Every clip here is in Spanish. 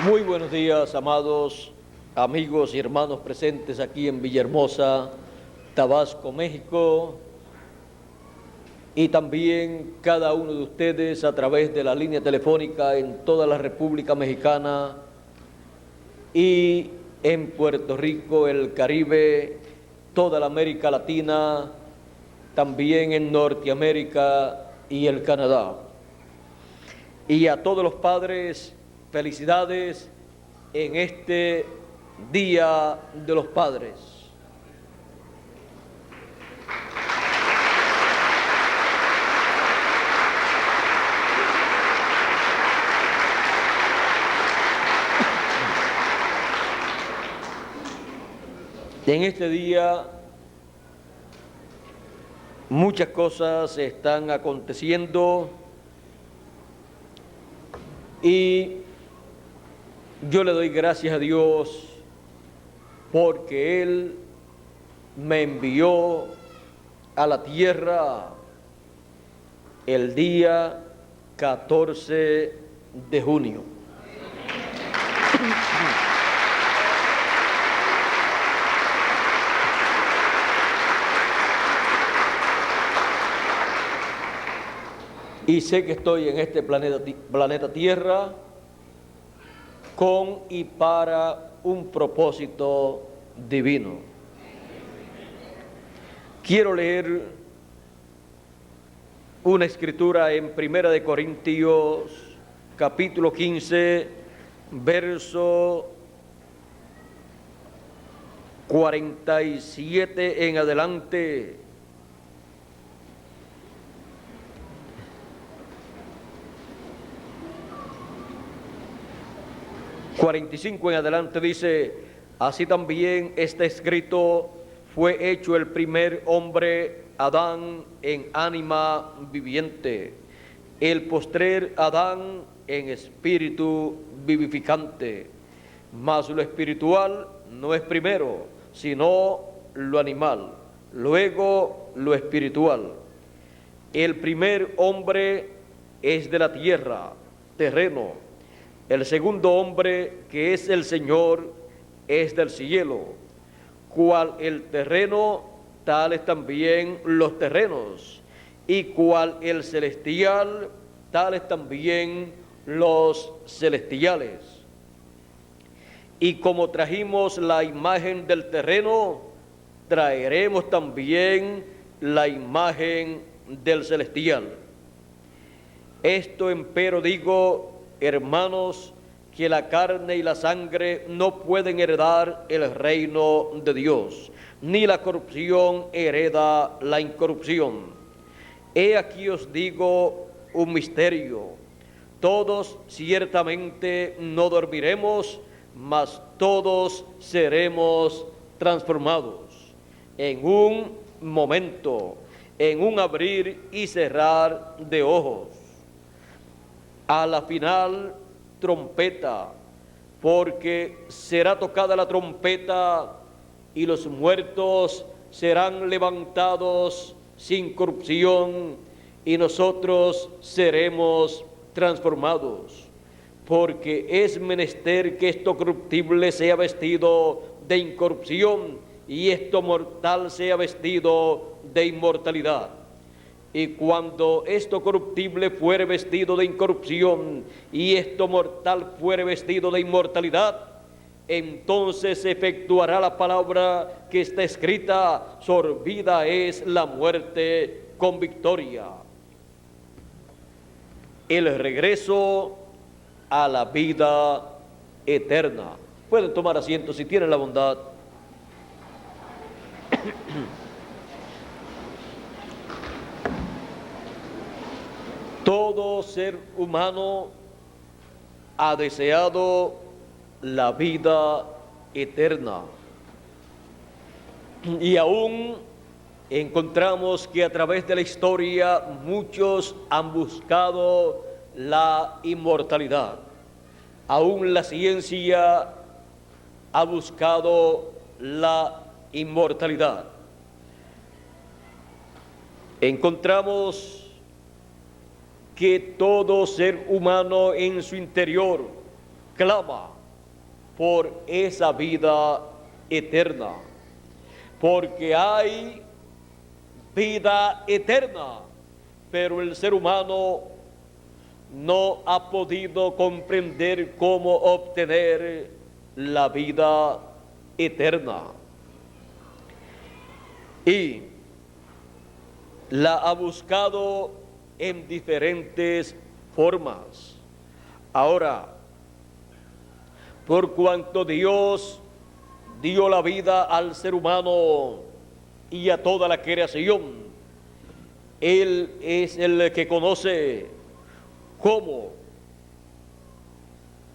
Muy buenos días, amados amigos y hermanos presentes aquí en Villahermosa, Tabasco, México, y también cada uno de ustedes a través de la línea telefónica en toda la República Mexicana y en Puerto Rico, el Caribe, toda la América Latina, también en Norteamérica y el Canadá. Y a todos los padres, felicidades en este Día de los Padres. En este día muchas cosas están aconteciendo y yo le doy gracias a Dios porque Él me envió a la tierra el día 14 de junio. Y sé que estoy en este planeta Tierra con y para un propósito divino. Quiero leer una escritura en Primera de Corintios, capítulo 15, verso 47 en adelante. ...45 en adelante dice: así también está escrito, fue hecho el primer hombre, Adán, en ánima viviente, el postrer Adán en espíritu vivificante. Mas lo espiritual no es primero, sino lo animal, luego lo espiritual. El primer hombre es de la tierra, terreno. El segundo hombre, que es el Señor, es del cielo. Cual el terreno, tales también los terrenos. Y cual el celestial, tales también los celestiales. Y como trajimos la imagen del terreno, traeremos también la imagen del celestial. Esto empero digo, hermanos, que la carne y la sangre no pueden heredar el reino de Dios, ni la corrupción hereda la incorrupción. He aquí os digo un misterio: todos ciertamente no dormiremos, mas todos seremos transformados en un momento, en un abrir y cerrar de ojos. A la final trompeta, porque será tocada la trompeta y los muertos serán levantados sin corrupción y nosotros seremos transformados. Porque es menester que esto corruptible sea vestido de incorrupción y esto mortal sea vestido de inmortalidad. Y cuando esto corruptible fuere vestido de incorrupción y esto mortal fuere vestido de inmortalidad, entonces se efectuará la palabra que está escrita: sorbida es la muerte con victoria. El regreso a la vida eterna. Pueden tomar asiento si tienen la bondad. Todo ser humano ha deseado la vida eterna. Y aún encontramos que a través de la historia muchos han buscado la inmortalidad. Aún la ciencia ha buscado la inmortalidad. Encontramos que todo ser humano en su interior clama por esa vida eterna, porque hay vida eterna, pero el ser humano no ha podido comprender cómo obtener la vida eterna. Y la ha buscado en diferentes formas. Ahora, por cuanto Dios dio la vida al ser humano y a toda la creación, Él es el que conoce cómo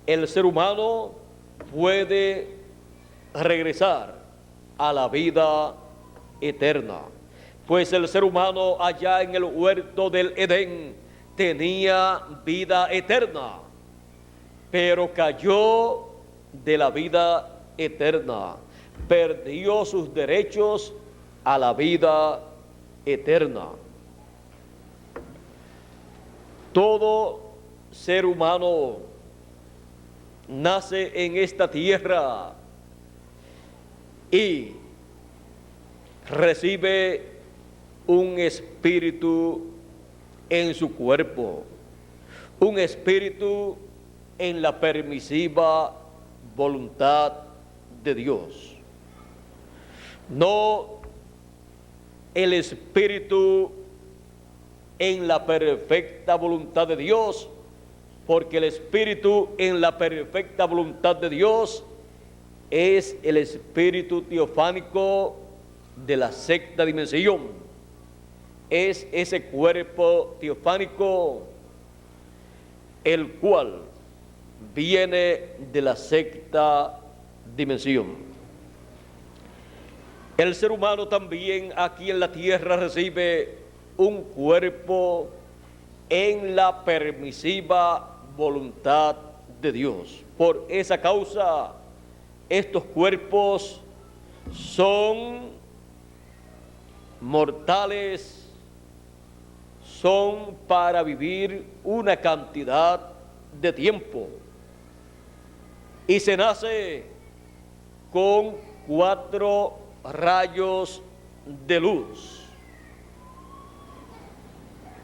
el ser humano puede regresar a la vida eterna. Pues el ser humano allá en el huerto del Edén tenía vida eterna, pero cayó de la vida eterna, perdió sus derechos a la vida eterna. Todo ser humano nace en esta tierra y recibe un espíritu en su cuerpo, un espíritu en la permisiva voluntad de Dios. No el espíritu en la perfecta voluntad de Dios, porque el espíritu en la perfecta voluntad de Dios es el espíritu teofánico de la sexta dimensión. Es ese cuerpo teofánico el cual viene de la sexta dimensión. El ser humano también aquí en la tierra recibe un cuerpo en la permisiva voluntad de Dios. Por esa causa, estos cuerpos son mortales, son para vivir una cantidad de tiempo. Y se nace con 4 rayos de luz.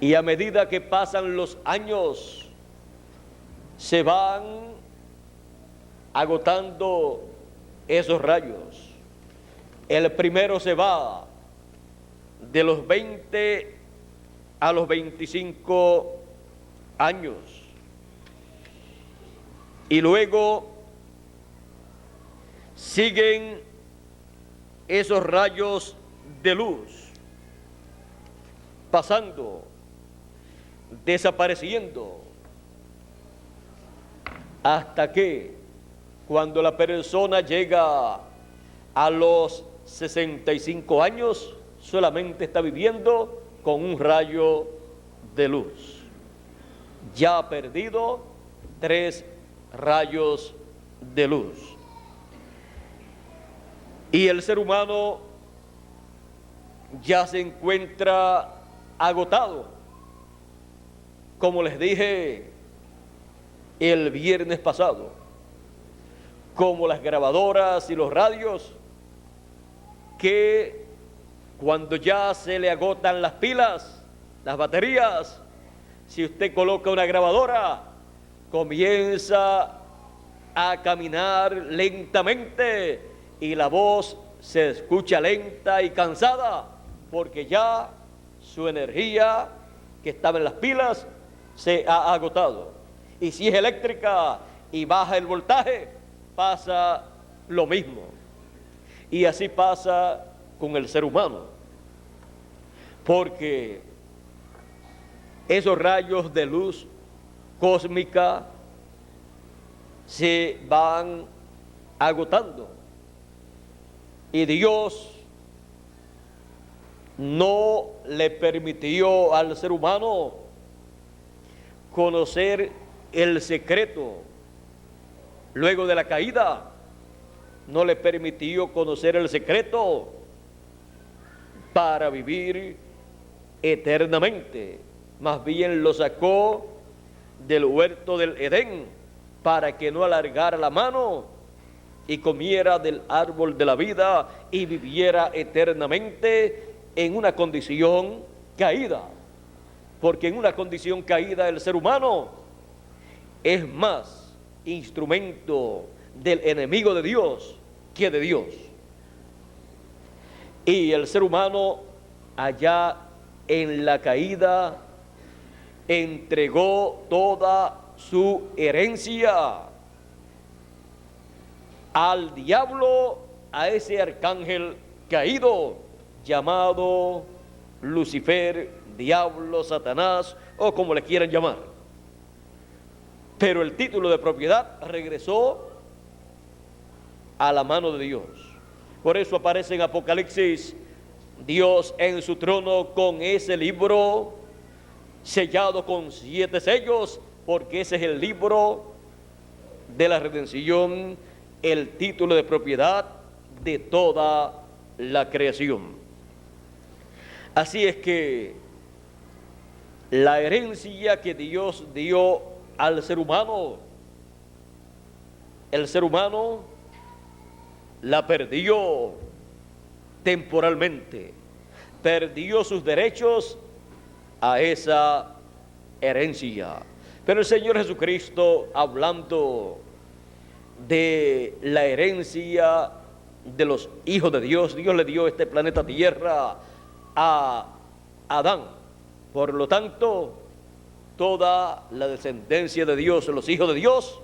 Y a medida que pasan los años, se van agotando esos rayos. El primero se va de los 20 a los 25 años. Y luego siguen esos rayos de luz pasando, desapareciendo, hasta que cuando la persona llega a los 65 años, solamente está viviendo con un rayo de luz. Ya ha perdido 3 rayos de luz. Y el ser humano ya se encuentra agotado. Como les dije el viernes pasado, como las grabadoras y los radios, que cuando ya se le agotan las pilas, las baterías, si usted coloca una grabadora, comienza a caminar lentamente y la voz se escucha lenta y cansada, porque ya su energía que estaba en las pilas se ha agotado. Y si es eléctrica y baja el voltaje, pasa lo mismo. Y así pasa con el ser humano, porque esos rayos de luz cósmica se van agotando. Y Dios no le permitió al ser humano conocer el secreto. Luego de la caída, no le permitió conocer el secreto para vivir eternamente. Más bien lo sacó del huerto del Edén para que no alargara la mano y comiera del árbol de la vida y viviera eternamente en una condición caída. Porque en una condición caída el ser humano es más instrumento del enemigo de Dios que de Dios. Y el ser humano allá en la caída entregó toda su herencia al diablo, a ese arcángel caído llamado Lucifer, diablo, Satanás o como le quieran llamar. Pero el título de propiedad regresó a la mano de Dios. Por eso aparece en Apocalipsis Dios en su trono con ese libro sellado con 7 sellos, porque ese es el libro de la redención, el título de propiedad de toda la creación. Así es que la herencia que Dios dio al ser humano, el ser humano la perdió temporalmente, perdió sus derechos a esa herencia. Pero el Señor Jesucristo, hablando de la herencia de los hijos de Dios, Dios le dio este planeta Tierra a Adán. Por lo tanto, toda la descendencia de Dios, los hijos de Dios,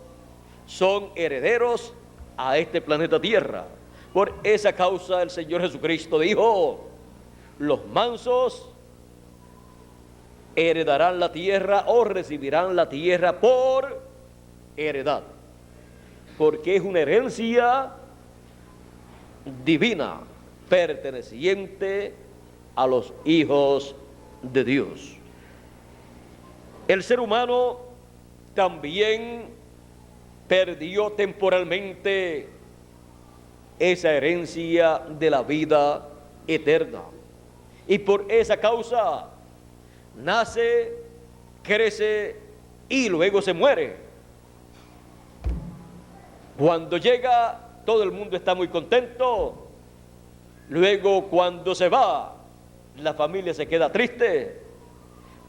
son herederos a este planeta Tierra. Por esa causa el Señor Jesucristo dijo: los mansos heredarán la tierra o recibirán la tierra por heredad, porque es una herencia divina perteneciente a los hijos de Dios. El ser humano también perdió temporalmente esa herencia de la vida eterna, y por esa causa nace, crece y luego se muere. Cuando llega, todo el mundo está muy contento. Luego, cuando se va, la familia se queda triste.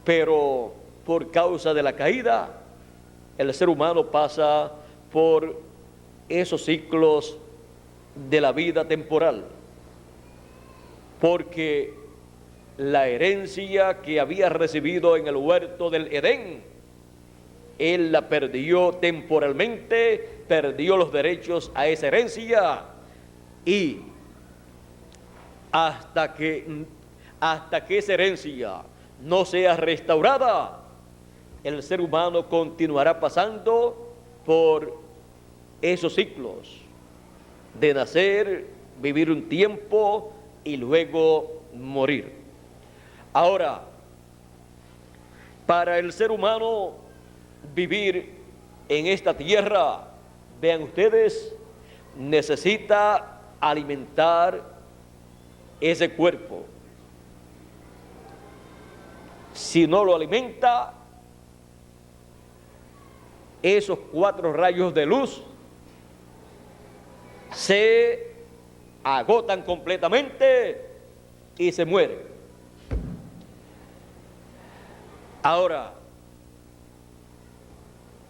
Pero por causa de la caída, el ser humano pasa por esos ciclos de la vida temporal, porque la herencia que había recibido en el huerto del Edén, él la perdió temporalmente, perdió los derechos a esa herencia, y hasta que esa herencia no sea restaurada, el ser humano continuará pasando por esos ciclos de nacer, vivir un tiempo y luego morir. Ahora, para el ser humano vivir en esta tierra, vean ustedes, necesita alimentar ese cuerpo. Si no lo alimenta, esos 4 rayos de luz se agotan completamente y se mueren. Ahora,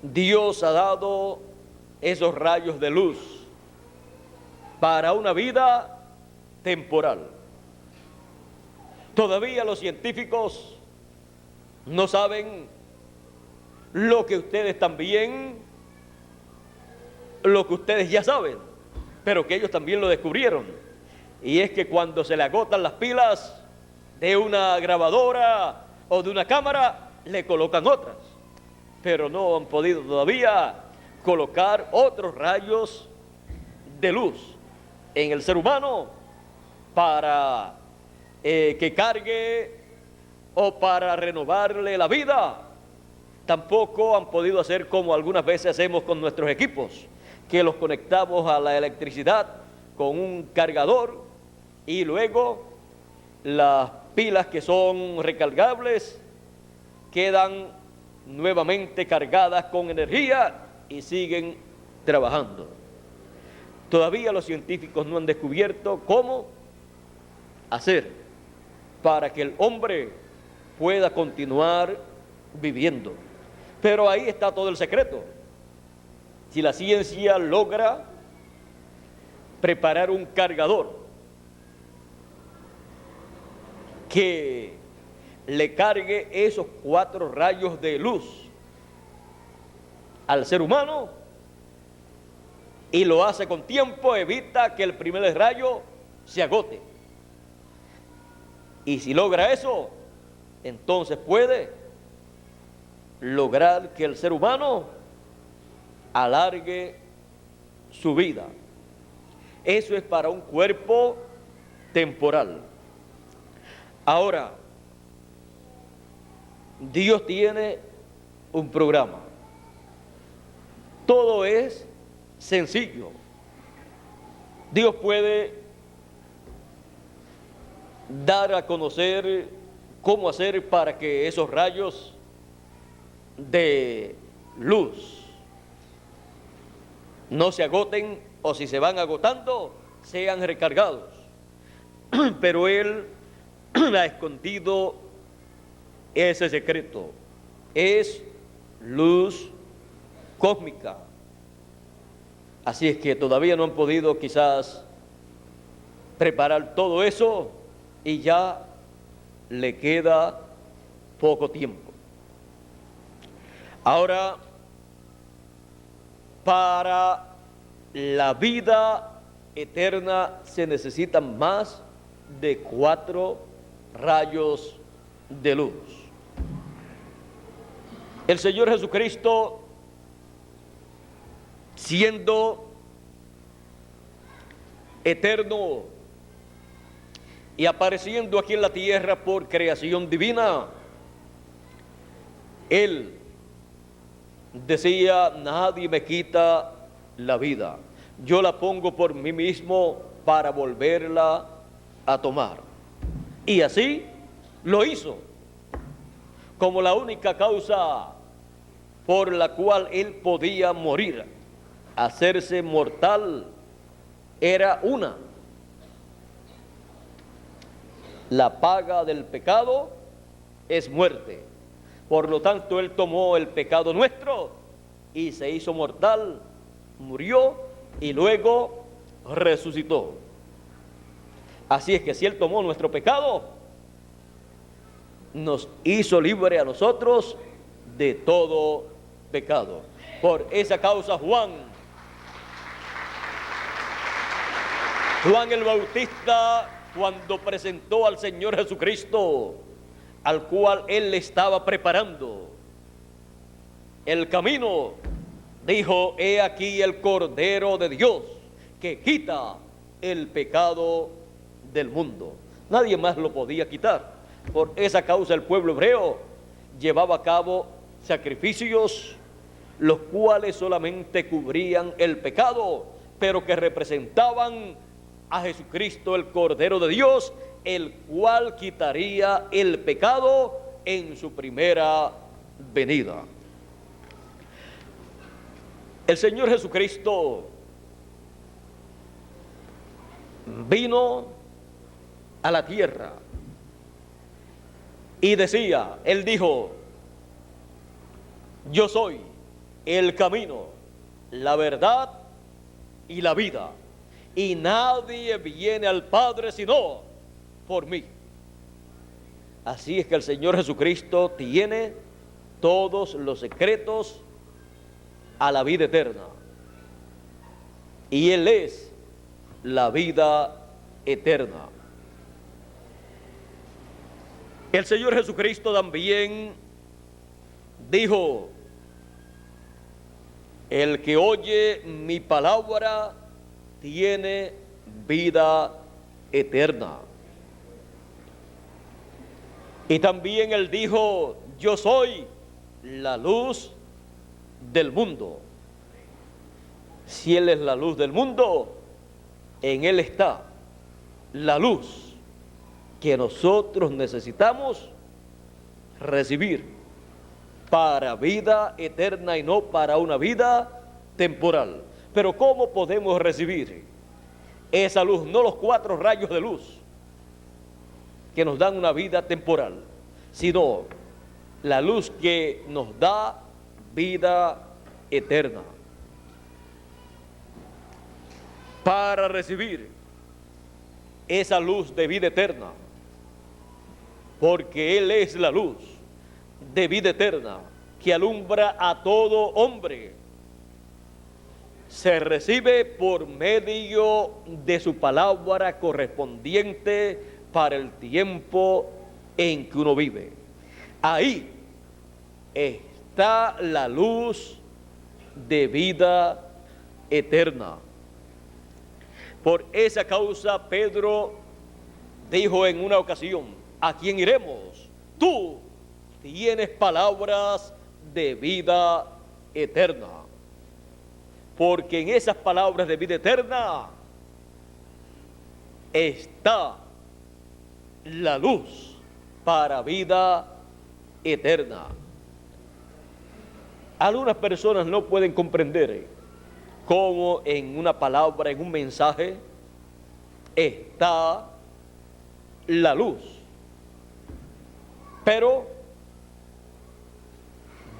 Dios ha dado esos rayos de luz para una vida temporal. Todavía los científicos no saben lo que ustedes ya saben, pero que ellos también lo descubrieron. Y es que cuando se le agotan las pilas de una grabadora o de una cámara, le colocan otras, pero no han podido todavía colocar otros rayos de luz en el ser humano para que cargue o para renovarle la vida. Tampoco han podido hacer como algunas veces hacemos con nuestros equipos, que los conectamos a la electricidad con un cargador y luego las pilas que son recargables quedan nuevamente cargadas con energía y siguen trabajando. Todavía los científicos no han descubierto cómo hacer para que el hombre pueda continuar viviendo. Pero ahí está todo el secreto. Si la ciencia logra preparar un cargador que le cargue esos 4 rayos de luz al ser humano y lo hace con tiempo, evita que el primer rayo se agote. Y si logra eso, entonces puede lograr que el ser humano alargue su vida. Eso es para un cuerpo temporal. Ahora, Dios tiene un programa. Todo es sencillo. Dios puede dar a conocer cómo hacer para que esos rayos de luz no se agoten, o si se van agotando, sean recargados. Pero Él ha escondido ese secreto. Es luz cósmica. Así es que todavía no han podido quizás preparar todo eso y ya le queda poco tiempo. Ahora, para la vida eterna se necesitan más de 4 rayos de luz. El Señor Jesucristo, siendo eterno y apareciendo aquí en la tierra por creación divina, Él decía: nadie me quita la vida, yo la pongo por mí mismo para volverla a tomar. Y así lo hizo. Como la única causa por la cual Él podía morir, hacerse mortal, era una: la paga del pecado es muerte. Por lo tanto, Él tomó el pecado nuestro y se hizo mortal, murió y luego resucitó. Así es que si Él tomó nuestro pecado, nos hizo libre a nosotros de todo pecado. Por esa causa Juan el Bautista, cuando presentó al Señor Jesucristo, al cual Él le estaba preparando el camino, dijo: he aquí el Cordero de Dios que quita el pecado del mundo. Nadie más lo podía quitar. Por esa causa el pueblo hebreo llevaba a cabo sacrificios, los cuales solamente cubrían el pecado, pero que representaban a Jesucristo, el Cordero de Dios, el cual quitaría el pecado en su primera venida. El Señor Jesucristo vino a la tierra y decía, Él dijo: yo soy el camino, la verdad y la vida, y nadie viene al Padre sino por mí. Así es que el Señor Jesucristo tiene todos los secretos a la vida eterna, y Él es la vida eterna. El Señor Jesucristo también dijo: el que oye mi palabra tiene vida eterna. Y también Él dijo: yo soy la luz del mundo. Si Él es la luz del mundo, en Él está la luz que nosotros necesitamos recibir para vida eterna y no para una vida temporal. Pero ¿cómo podemos recibir esa luz? No los 4 rayos de luz que nos dan una vida temporal, sino la luz que nos da vida eterna. Para recibir esa luz de vida eterna, porque Él es la luz de vida eterna que alumbra a todo hombre, se recibe por medio de su palabra correspondiente para el tiempo en que uno vive. Ahí está la luz de vida eterna. Por esa causa Pedro dijo en una ocasión: ¿a quién iremos? Tú tienes palabras de vida eterna. Porque en esas palabras de vida eterna está la luz para vida eterna. Algunas personas no pueden comprender cómo en una palabra, en un mensaje, está la luz. Pero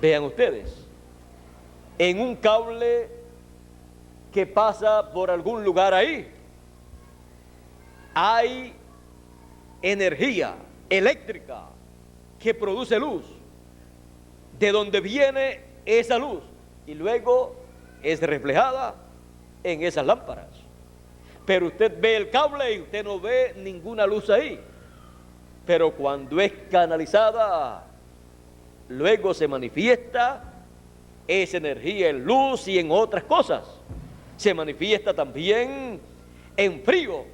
vean ustedes, en un cable que pasa por algún lugar ahí, hay energía eléctrica que produce luz, de donde viene esa luz y luego es reflejada en esas lámparas. Pero usted ve el cable y usted no ve ninguna luz ahí. Pero cuando es canalizada, luego se manifiesta esa energía en luz y en otras cosas. Se manifiesta también en frío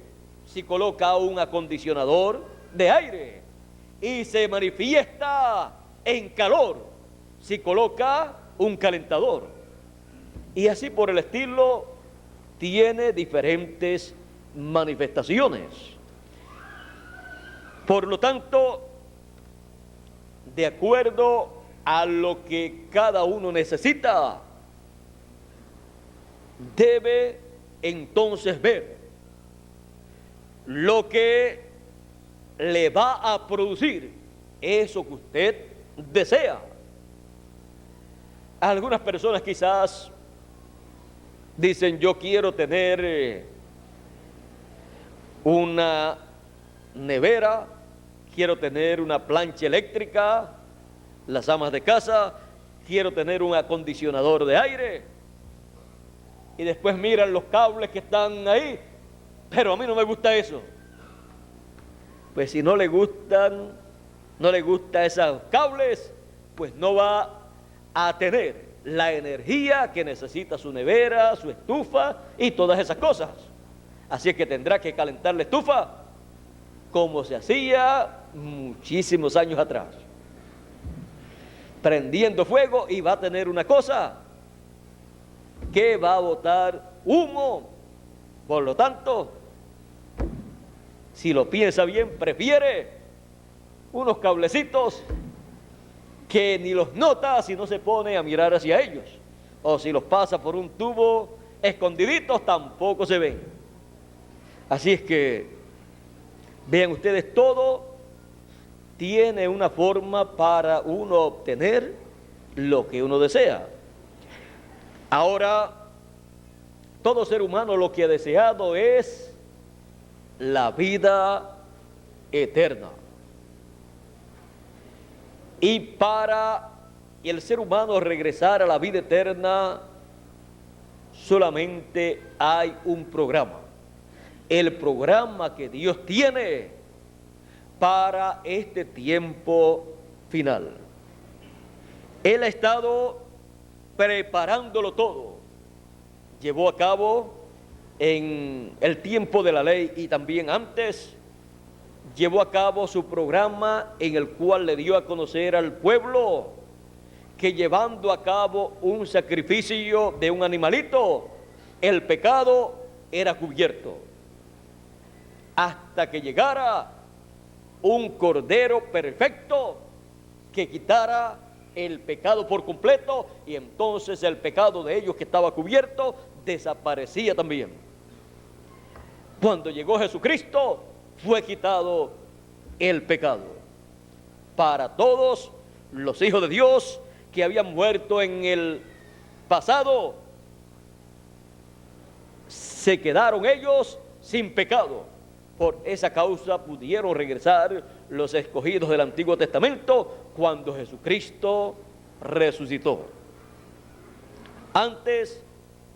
si coloca un acondicionador de aire, y se manifiesta en calor si coloca un calentador, y así por el estilo. Tiene diferentes manifestaciones. Por lo tanto, de acuerdo a lo que cada uno necesita, debe entonces ver lo que le va a producir eso que usted desea. Algunas personas quizás dicen: yo quiero tener una nevera, quiero tener una plancha eléctrica, las amas de casa, quiero tener un acondicionador de aire. Y después miran los cables que están ahí, pero a mí no me gusta eso. Pues si no le gustan esos cables, pues no va a tener la energía que necesita su nevera, su estufa y todas esas cosas. Así es que tendrá que calentar la estufa como se hacía muchísimos años atrás, prendiendo fuego, y va a tener una cosa que va a botar humo. Por lo tanto, si lo piensa bien, prefiere unos cablecitos que ni los nota si no se pone a mirar hacia ellos, o si los pasa por un tubo escondiditos, tampoco se ven. Así es que vean ustedes, todo tiene una forma para uno obtener lo que uno desea. Ahora, todo ser humano lo que ha deseado es la vida eterna. Y para el ser humano regresar a la vida eterna, solamente hay un programa. El programa que Dios tiene para este tiempo final. Él ha estado preparándolo todo. Llevó a cabo en el tiempo de la ley y también antes, llevó a cabo su programa en el cual le dio a conocer al pueblo que llevando a cabo un sacrificio de un animalito, el pecado era cubierto, hasta que llegara un cordero perfecto que quitara el pecado por completo, y entonces el pecado de ellos que estaba cubierto desaparecía también. Cuando llegó Jesucristo, fue quitado el pecado para todos los hijos de Dios que habían muerto en el pasado. Se quedaron ellos sin pecado. Por esa causa pudieron regresar los escogidos del Antiguo Testamento cuando Jesucristo resucitó. Antes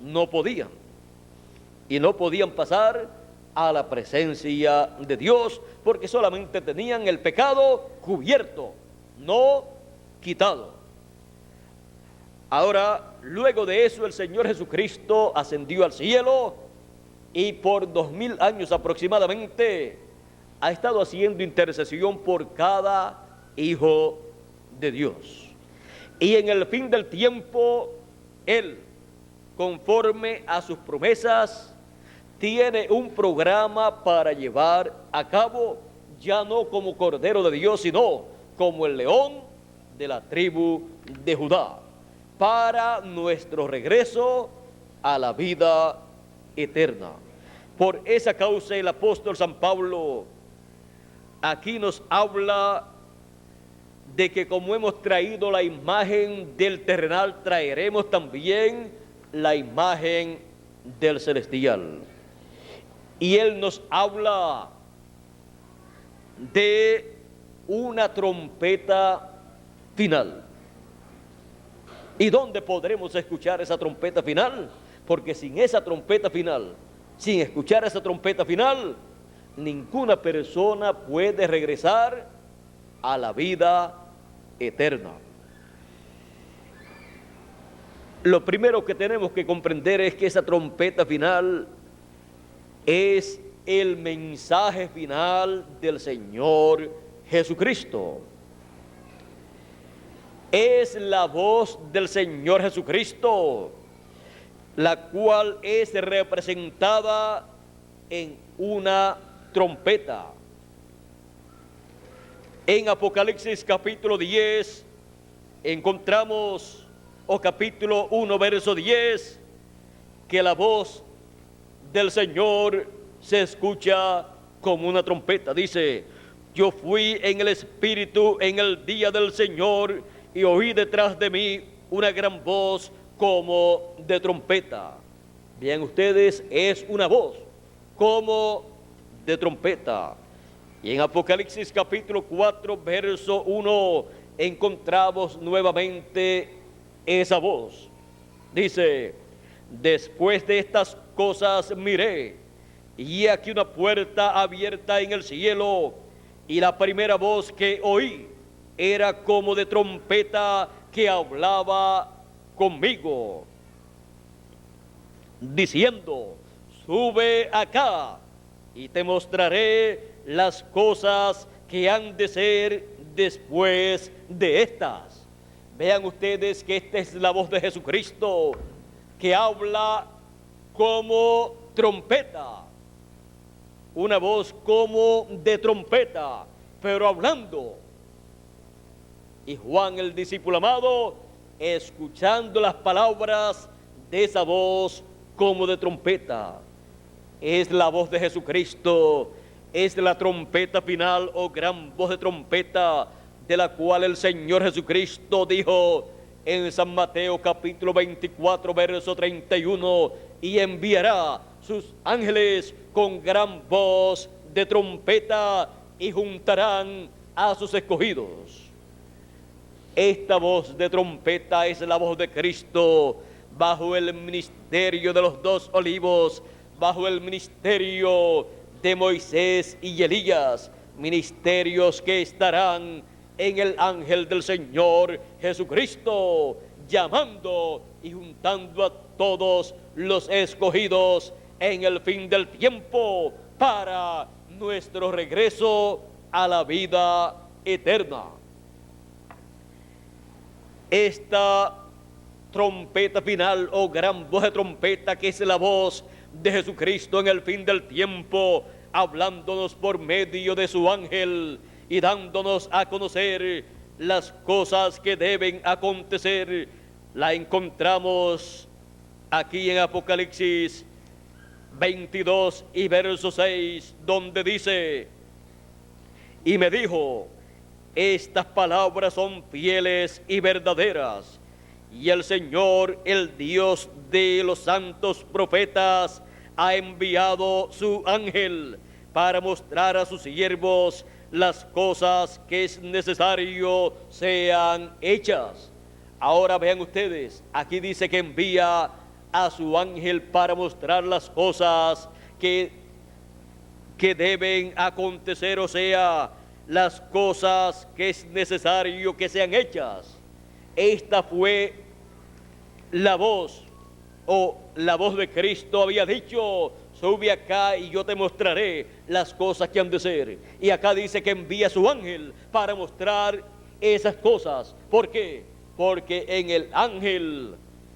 no podían, y no podían pasar a la presencia de Dios porque solamente tenían el pecado cubierto, no quitado. Ahora, luego de eso, el Señor Jesucristo ascendió al cielo y por 2000 años aproximadamente ha estado haciendo intercesión por cada hijo de Dios. Y en el fin del tiempo, Él, conforme a sus promesas, tiene un programa para llevar a cabo, ya no como Cordero de Dios, sino como el león de la tribu de Judá, para nuestro regreso a la vida eterna. Por esa causa el apóstol San Pablo aquí nos habla de que como hemos traído la imagen del terrenal, traeremos también la imagen del celestial. Y él nos habla de una trompeta final. ¿Y dónde podremos escuchar esa trompeta final? Porque sin esa trompeta final, sin escuchar esa trompeta final, ninguna persona puede regresar a la vida eterna. Lo primero que tenemos que comprender es que esa trompeta final es el mensaje final del Señor Jesucristo. Es la voz del Señor Jesucristo, la cual es representada en una trompeta. En Apocalipsis capítulo 10 encontramos, o capítulo 1 verso 10, que la voz del Señor se escucha como una trompeta. Dice: yo fui en el Espíritu en el día del Señor y oí detrás de mí una gran voz como de trompeta. Vean ustedes, es una voz como de trompeta. Y en Apocalipsis capítulo 4 verso 1 encontramos nuevamente esa voz. Dice: después de estas cosas miré, y aquí una puerta abierta en el cielo, y la primera voz que oí era como de trompeta que hablaba conmigo, diciendo: sube acá y te mostraré las cosas que han de ser después de estas. Vean ustedes que esta es la voz de Jesucristo, que habla como trompeta, una voz como de trompeta, pero hablando. Y Juan, el discípulo amado, escuchando las palabras de esa voz como de trompeta. Es la voz de Jesucristo, es la trompeta final o gran voz de trompeta, de la cual el Señor Jesucristo dijo en San Mateo capítulo 24 verso 31: y enviará sus ángeles con gran voz de trompeta y juntarán a sus escogidos. Esta voz de trompeta es la voz de Cristo bajo el ministerio de los dos olivos, bajo el ministerio de Moisés y Elías, ministerios que estarán en el ángel del Señor Jesucristo, llamando y juntando a todos los escogidos en el fin del tiempo para nuestro regreso a la vida eterna. Esta trompeta final o gran voz de trompeta, que es la voz de Jesucristo en el fin del tiempo, hablándonos por medio de su ángel y dándonos a conocer las cosas que deben acontecer, la encontramos aquí en Apocalipsis 22 y verso 6, donde dice: y me dijo, estas palabras son fieles y verdaderas, y el Señor, el Dios de los santos profetas, ha enviado su ángel para mostrar a sus siervos las cosas que es necesario sean hechas. Ahora vean ustedes, aquí dice que envía a su ángel para mostrar las cosas que deben acontecer, o sea, las cosas que es necesario que sean hechas. Esta fue la voz, o la voz de Cristo había dicho: sube acá y yo te mostraré las cosas que han de ser. Y acá dice que envía a su ángel para mostrar esas cosas. ¿Por qué? Porque en el ángel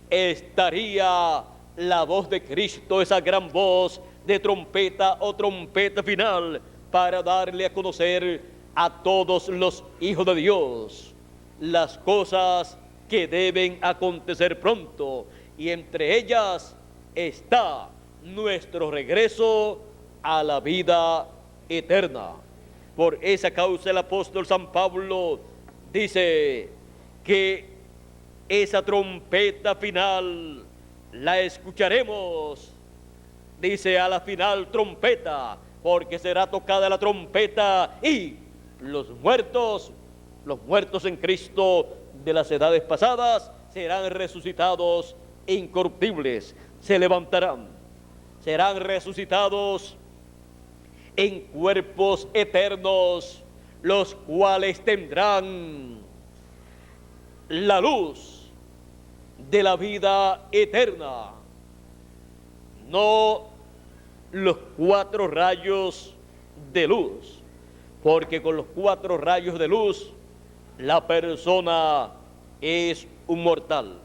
estaría la voz de Cristo, esa gran voz de trompeta o trompeta final, para darle a conocer a todos los hijos de Dios las cosas que deben acontecer pronto, y entre ellas está nuestro regreso a la vida eterna. Por esa causa el apóstol San Pablo dice que esa trompeta final la escucharemos, dice, a la final trompeta, porque será tocada la trompeta y los muertos en Cristo de las edades pasadas serán resucitados incorruptibles, se levantarán, serán resucitados en cuerpos eternos, los cuales tendrán la luz de la vida eterna, no los 4 rayos de luz, porque con los 4 rayos de luz la persona es un mortal,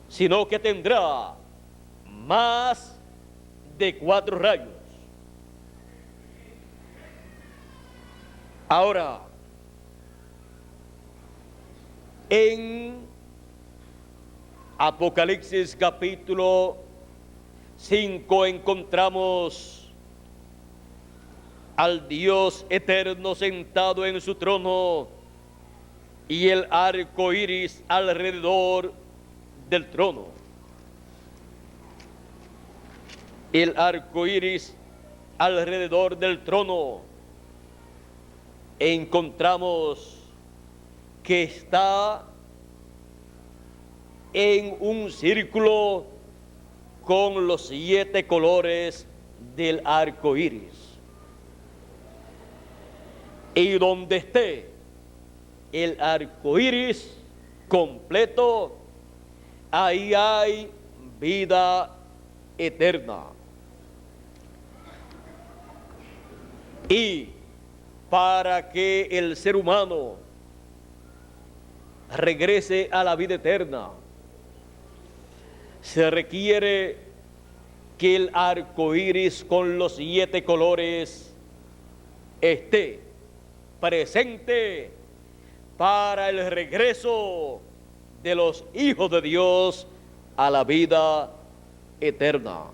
sino que tendrá más de 4 rayos. Ahora, en Apocalipsis capítulo 5 encontramos al Dios eterno sentado en su trono y el arco iris alrededor del trono. El arco iris alrededor del trono encontramos que está en un círculo con los 7 colores del arco iris. Y donde esté el arco iris completo, ahí hay vida eterna. Y para que el ser humano regrese a la vida eterna, se requiere que el arco iris con los 7 colores esté presente para el regreso de los hijos de Dios a la vida eterna.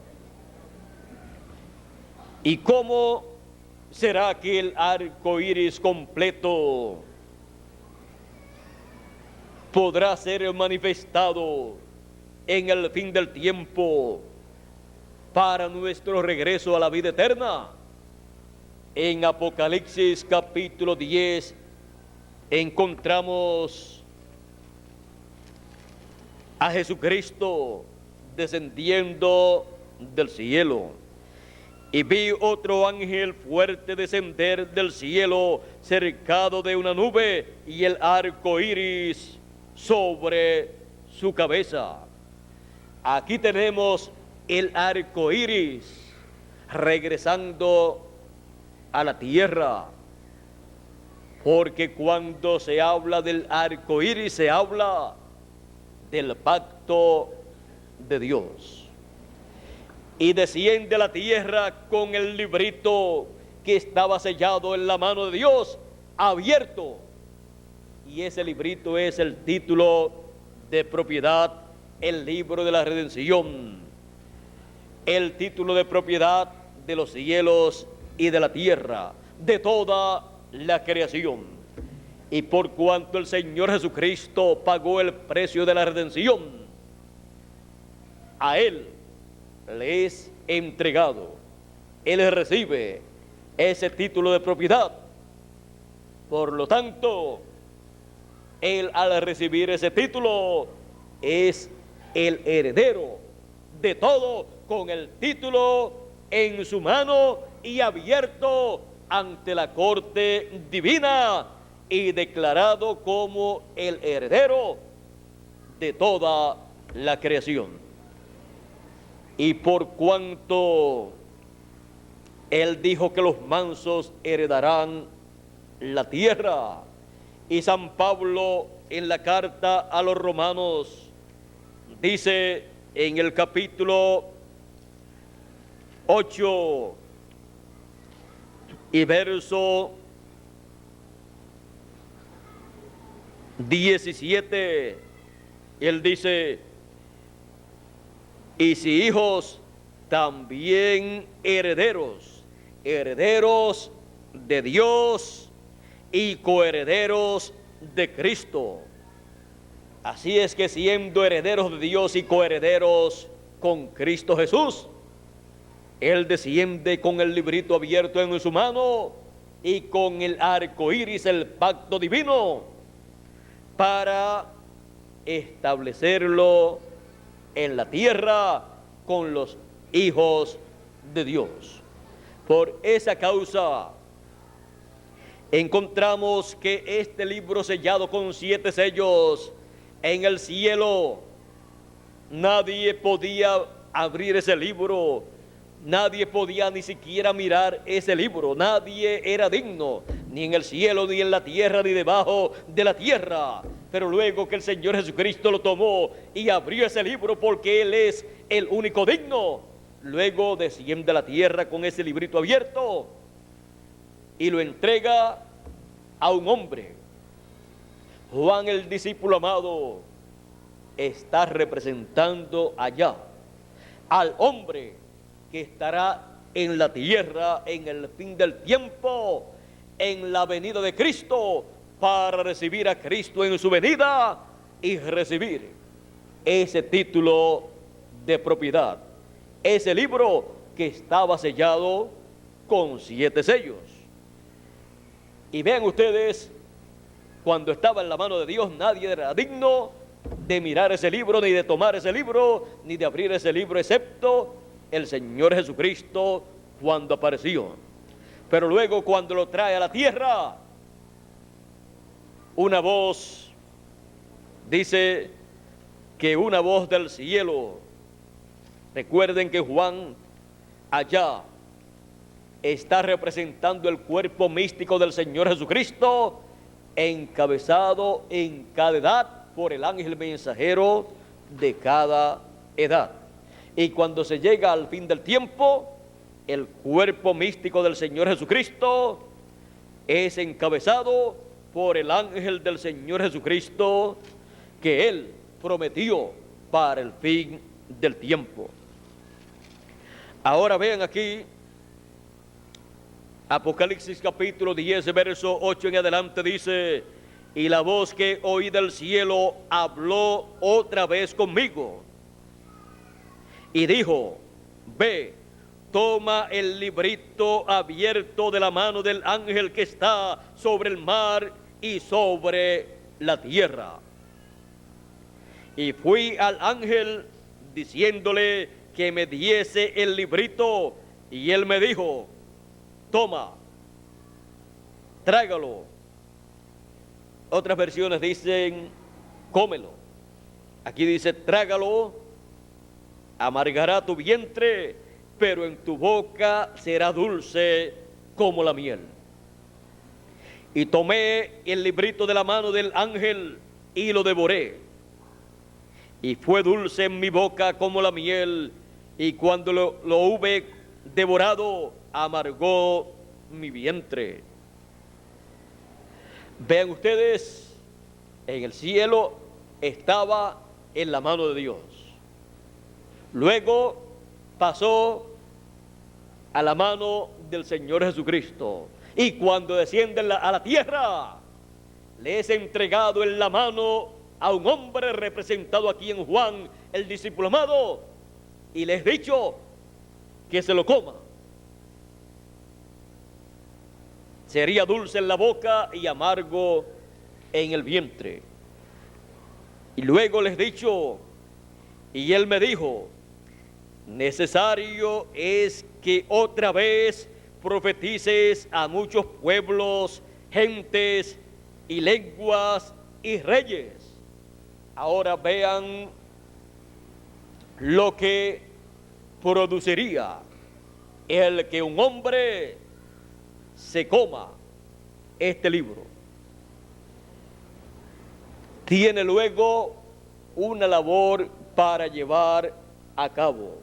¿Y cómo será que el arco iris completo podrá ser manifestado en el fin del tiempo para nuestro regreso a la vida eterna? En Apocalipsis capítulo 10 encontramos a Jesucristo descendiendo del cielo. Y vi otro ángel fuerte descender del cielo, cercado de una nube, y el arco iris sobre su cabeza. Aquí tenemos el arco iris regresando a la tierra, porque cuando se habla del arco iris se habla del pacto de Dios, y desciende a la tierra con el librito que estaba sellado en la mano de Dios, abierto, y ese librito es el título de propiedad, el libro de la redención, el título de propiedad de los cielos y de la tierra, de toda la creación. Y por cuanto el Señor Jesucristo pagó el precio de la redención, a Él le es entregado, Él recibe ese título de propiedad. Por lo tanto, Él, al recibir ese título, es el heredero de todo, con el título en su mano y abierto ante la corte divina y declarado como el heredero de toda la creación. Y por cuanto Él dijo que los mansos heredarán la tierra, y San Pablo en la carta a los romanos dice en el capítulo 8 y verso 17, él dice: y si hijos, también herederos, herederos de Dios y coherederos de Cristo. Así es que, siendo herederos de Dios y coherederos con Cristo Jesús, Él desciende con el librito abierto en su mano y con el arco iris, el pacto divino, para establecerlo en la tierra con los hijos de Dios. Por esa causa encontramos que este libro sellado con 7 sellos en el cielo, nadie podía abrir ese libro, nadie podía ni siquiera mirar ese libro, nadie era digno, ni en el cielo, ni en la tierra, ni debajo de la tierra. Pero luego que el Señor Jesucristo lo tomó y abrió ese libro, porque Él es el único digno, luego desciende a la tierra con ese librito abierto y lo entrega a un hombre. Juan, el discípulo amado, está representando allá al hombre que estará en la tierra en el fin del tiempo, en la venida de Cristo, para recibir a Cristo en su venida y recibir ese título de propiedad, ese libro que estaba sellado con 7 sellos. Y vean ustedes, cuando estaba en la mano de Dios, nadie era digno de mirar ese libro, ni de tomar ese libro, ni de abrir ese libro, excepto el Señor Jesucristo cuando apareció. Pero luego, cuando lo trae a la tierra, una voz, dice que una voz del cielo. Recuerden que Juan allá está representando el cuerpo místico del Señor Jesucristo, encabezado en cada edad por el ángel mensajero de cada edad. Y cuando se llega al fin del tiempo, el cuerpo místico del Señor Jesucristo es encabezado por el ángel del Señor Jesucristo que Él prometió para el fin del tiempo. Ahora vean aquí, Apocalipsis capítulo 10, verso 8 en adelante dice: y la voz que oí del cielo habló otra vez conmigo y dijo: ve, toma el librito abierto de la mano del ángel que está sobre el mar y sobre la tierra. Y fui al ángel diciéndole que me diese el librito, y él me dijo: toma, trágalo. Otras versiones dicen: cómelo. Aquí dice: trágalo, amargará tu vientre, pero en tu boca será dulce como la miel. Y tomé el librito de la mano del ángel y lo devoré, y fue dulce en mi boca como la miel, y cuando lo hube devorado, amargó mi vientre. Vean ustedes en el cielo estaba en la mano de Dios. Luego pasó a la mano del Señor Jesucristo. Y cuando desciende a la tierra, le es entregado en la mano a un hombre representado aquí en Juan, el discípulo amado, y les he dicho que se lo coma. Sería dulce en la boca y amargo en el vientre. Y luego les he dicho, y él me dijo, necesario es que otra vez profetices a muchos pueblos, gentes y lenguas y reyes. Ahora vean lo que produciría el que un hombre se coma este libro. Tiene luego una labor para llevar a cabo,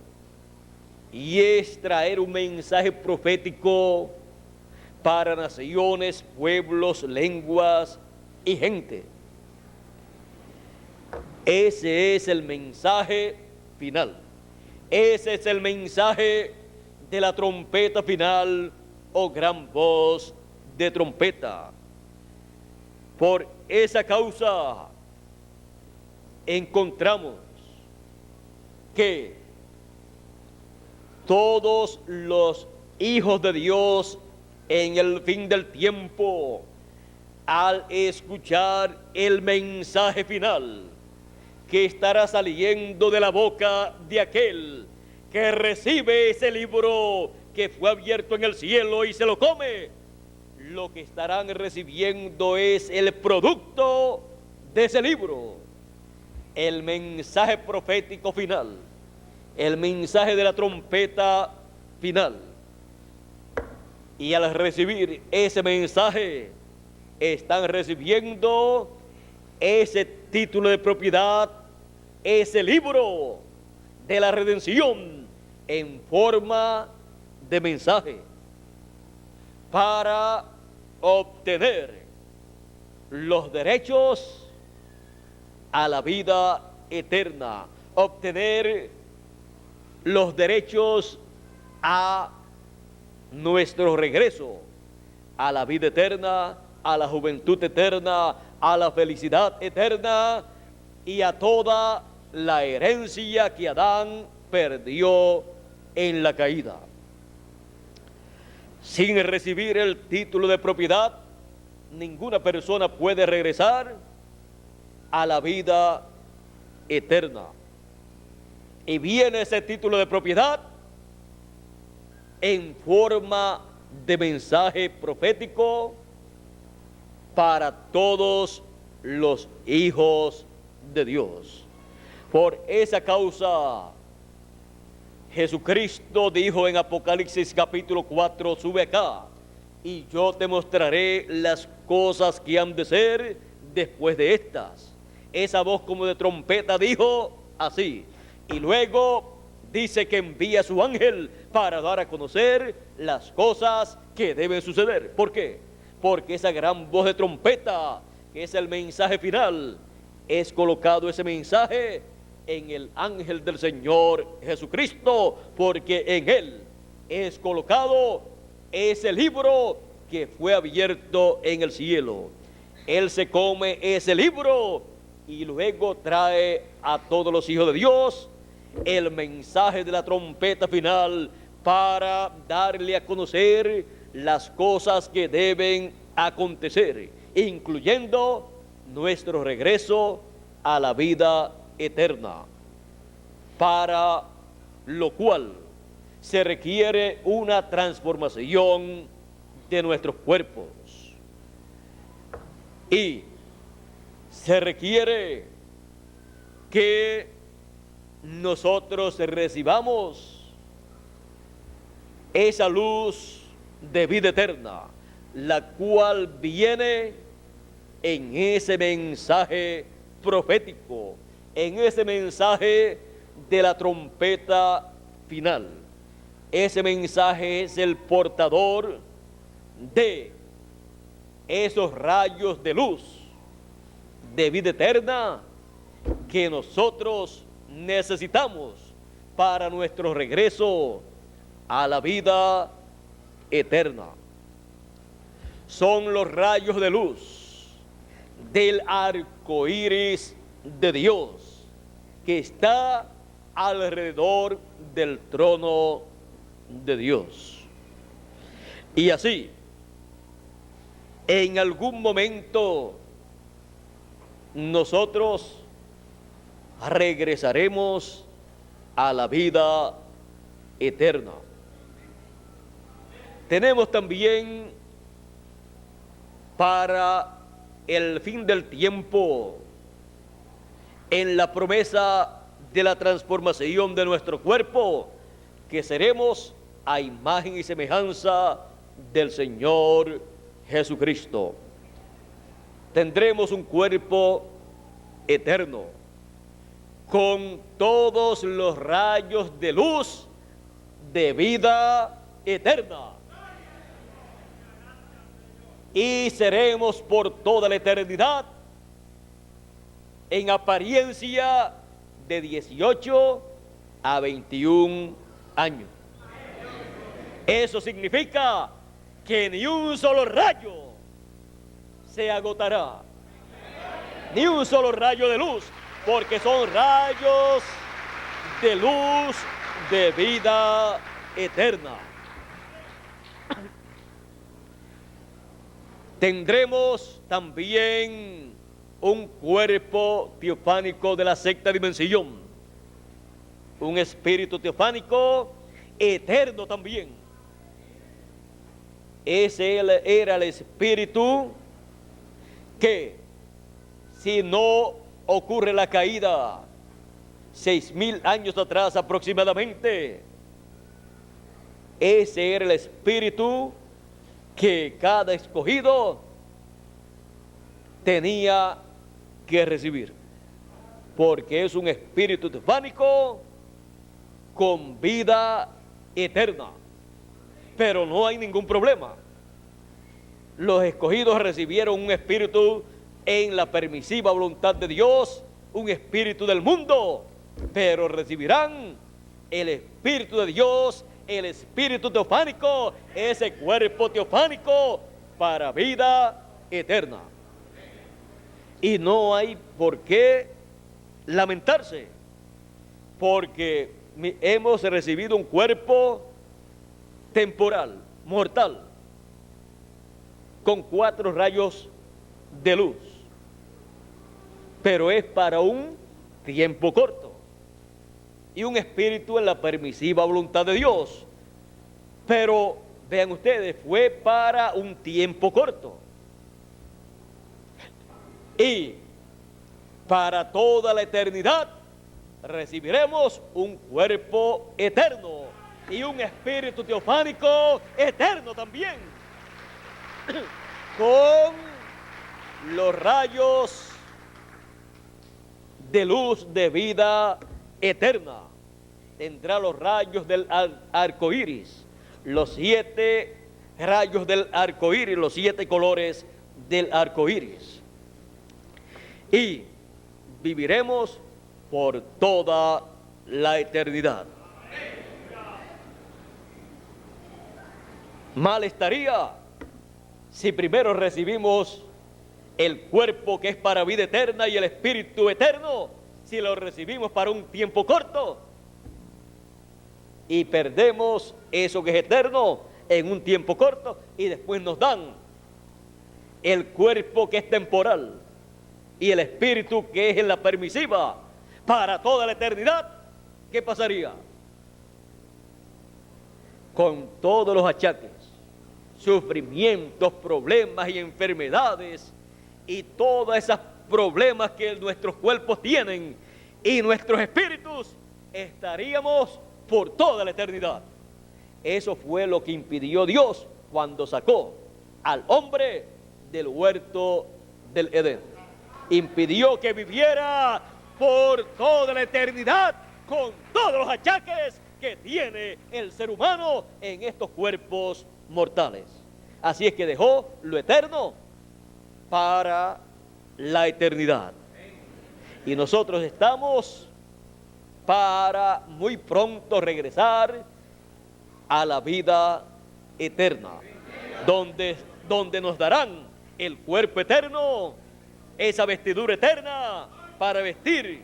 y es traer un mensaje profético para naciones, pueblos, lenguas y gente. Ese es el mensaje final. Ese es el mensaje de la trompeta final o gran voz de trompeta. Por esa causa encontramos que todos los hijos de Dios en el fin del tiempo, al escuchar el mensaje final que estará saliendo de la boca de aquel que recibe ese libro que fue abierto en el cielo y se lo come, lo que estarán recibiendo es el producto de ese libro, el mensaje profético final, el mensaje de la trompeta final. Y al recibir ese mensaje, están recibiendo ese título de propiedad, ese libro de la redención en forma de mensaje, para obtener los derechos a la vida eterna, obtener los derechos a nuestro regreso a la vida eterna, a la juventud eterna, a la felicidad eterna y a toda la herencia que Adán perdió en la caída. Sin recibir el título de propiedad, ninguna persona puede regresar a la vida eterna. Y viene ese título de propiedad en forma de mensaje profético para todos los hijos de Dios. Por esa causa, Jesucristo dijo en Apocalipsis capítulo 4, sube acá y yo te mostraré las cosas que han de ser después de estas. Esa voz como de trompeta dijo así, y luego dice que envía a su ángel para dar a conocer las cosas que deben suceder. ¿Por qué? Porque esa gran voz de trompeta, que es el mensaje final, es colocado ese mensaje en el ángel del Señor Jesucristo, porque en él es colocado ese libro que fue abierto en el cielo. Él se come ese libro y luego trae a todos los hijos de Dios el mensaje de la trompeta final para darle a conocer las cosas que deben acontecer, incluyendo nuestro regreso a la vida eterna, para lo cual se requiere una transformación de nuestros cuerpos y se requiere que nosotros recibamos esa luz de vida eterna, la cual viene en ese mensaje profético, en ese mensaje de la trompeta final. Ese mensaje es el portador de esos rayos de luz de vida eterna que nosotros necesitamos para nuestro regreso a la vida eterna. Son los rayos de luz del arco iris de Dios que está alrededor del trono de Dios. Y así, en algún momento, nosotros regresaremos a la vida eterna. Tenemos también para el fin del tiempo, en la promesa de la transformación de nuestro cuerpo, que seremos a imagen y semejanza del Señor Jesucristo. Tendremos un cuerpo eterno, con todos los rayos de luz de vida eterna. Y seremos por toda la eternidad, en apariencia, de 18 a 21 años. Eso significa que ni un solo rayo se agotará, ni un solo rayo de luz, porque son rayos de luz de vida eterna. Tendremos también un cuerpo teofánico de la sexta dimensión, un espíritu teofánico eterno también. Ese era el espíritu que, si no ocurre la caída 6,000 años atrás aproximadamente, ese era el espíritu que cada escogido tenía que recibir, porque es un espíritu teofánico con vida eterna. Pero no hay ningún problema. Los escogidos recibieron un espíritu en la permisiva voluntad de Dios, un espíritu del mundo, pero recibirán el espíritu de Dios, el espíritu teofánico, ese cuerpo teofánico para vida eterna. Y no hay por qué lamentarse, porque hemos recibido un cuerpo temporal, mortal, con 4 rayos de luz, pero es para un tiempo corto, y un espíritu en la permisiva voluntad de Dios. Pero vean ustedes, fue para un tiempo corto, y para toda la eternidad recibiremos un cuerpo eterno y un espíritu teofánico eterno también, con los rayos de luz de vida eterna. Tendrá los rayos del arco iris, los 7 rayos del arco iris, los 7 colores del arco iris, y viviremos por toda la eternidad. Mal estaría si primero recibimos el cuerpo que es para vida eterna y el espíritu eterno, si lo recibimos para un tiempo corto y perdemos eso que es eterno en un tiempo corto, y después nos dan el cuerpo que es temporal y el espíritu que es en la permisiva para toda la eternidad. ¿Qué pasaría? Con todos los achaques, sufrimientos, problemas y enfermedades, y todos esos problemas que nuestros cuerpos tienen y nuestros espíritus, estaríamos por toda la eternidad. Eso fue lo que impidió Dios cuando sacó al hombre del huerto del Edén. Impidió que viviera por toda la eternidad con todos los achaques que tiene el ser humano en estos cuerpos mortales. Así es que dejó lo eterno para la eternidad. Y nosotros estamos para muy pronto regresar a la vida eterna, donde nos darán el cuerpo eterno, esa vestidura eterna para vestir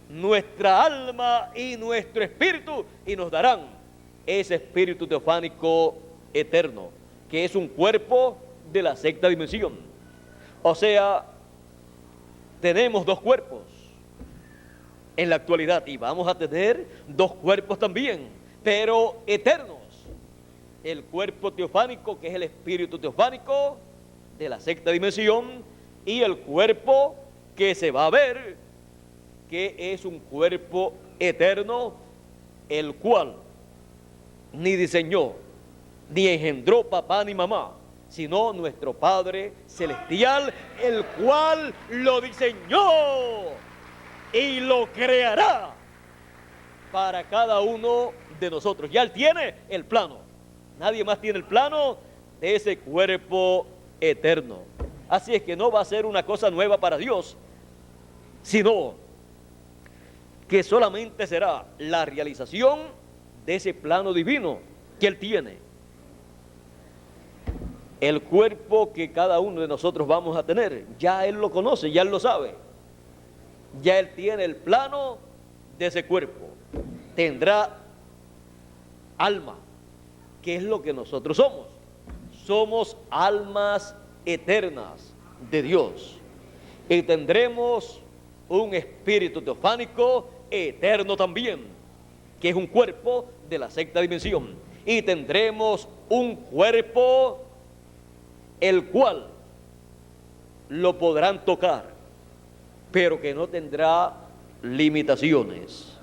nuestra alma y nuestro espíritu, y nos darán ese espíritu teofánico eterno, que es un cuerpo de la sexta dimensión. O sea, tenemos dos cuerpos en la actualidad y vamos a tener dos cuerpos también, pero eternos. El cuerpo teofánico, que es el espíritu teofánico de la sexta dimensión, y el cuerpo que se va a ver, que es un cuerpo eterno, el cual ni diseñó, ni engendró papá ni mamá, sino nuestro Padre Celestial, el cual lo diseñó y lo creará para cada uno de nosotros. Ya Él tiene el plano, nadie más tiene el plano de ese cuerpo eterno. Así es que no va a ser una cosa nueva para Dios, sino que solamente será la realización de ese plano divino que Él tiene. El cuerpo que cada uno de nosotros vamos a tener, ya Él lo conoce, ya Él lo sabe. Ya Él tiene el plano de ese cuerpo. Tendrá alma, que es lo que nosotros somos. Somos almas eternas de Dios. Y tendremos un espíritu teofánico eterno también, que es un cuerpo de la sexta dimensión. Y tendremos un cuerpo el cual lo podrán tocar, pero que no tendrá limitaciones.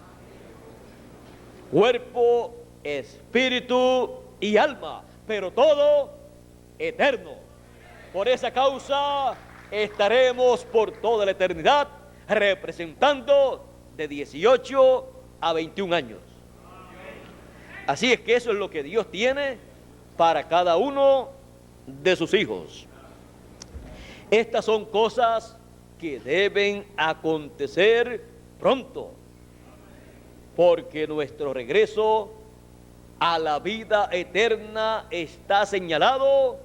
Cuerpo, espíritu y alma, pero todo eterno. Por esa causa estaremos por toda la eternidad representando de 18 a 21 años. Así es que eso es lo que Dios tiene para cada uno de sus hijos. Estas son cosas que deben acontecer pronto, porque nuestro regreso a la vida eterna está señalado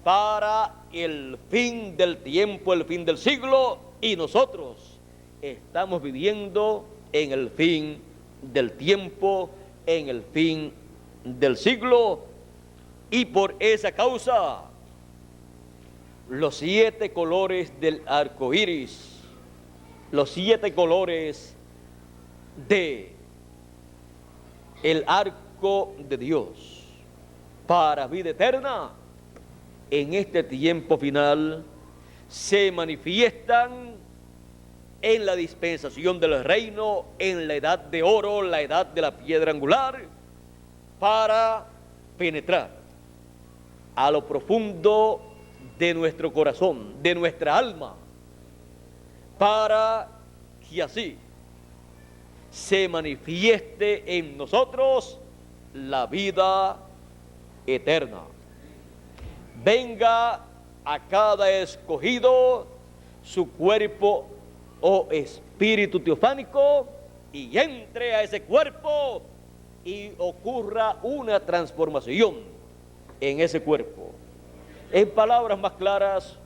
para el fin del tiempo, el fin del siglo, y nosotros estamos viviendo en el fin del tiempo, en el fin del siglo, y por esa causa los 7 colores del arco iris, los 7 colores de el arco de Dios para vida eterna en este tiempo final se manifiestan en la dispensación del reino, en la edad de oro, la edad de la piedra angular, para penetrar a lo profundo de nuestro corazón, de nuestra alma, para que así se manifieste en nosotros la vida eterna. Venga a cada escogido su cuerpo o espíritu teofánico y entre a ese cuerpo y ocurra una transformación en ese cuerpo. En palabras más claras,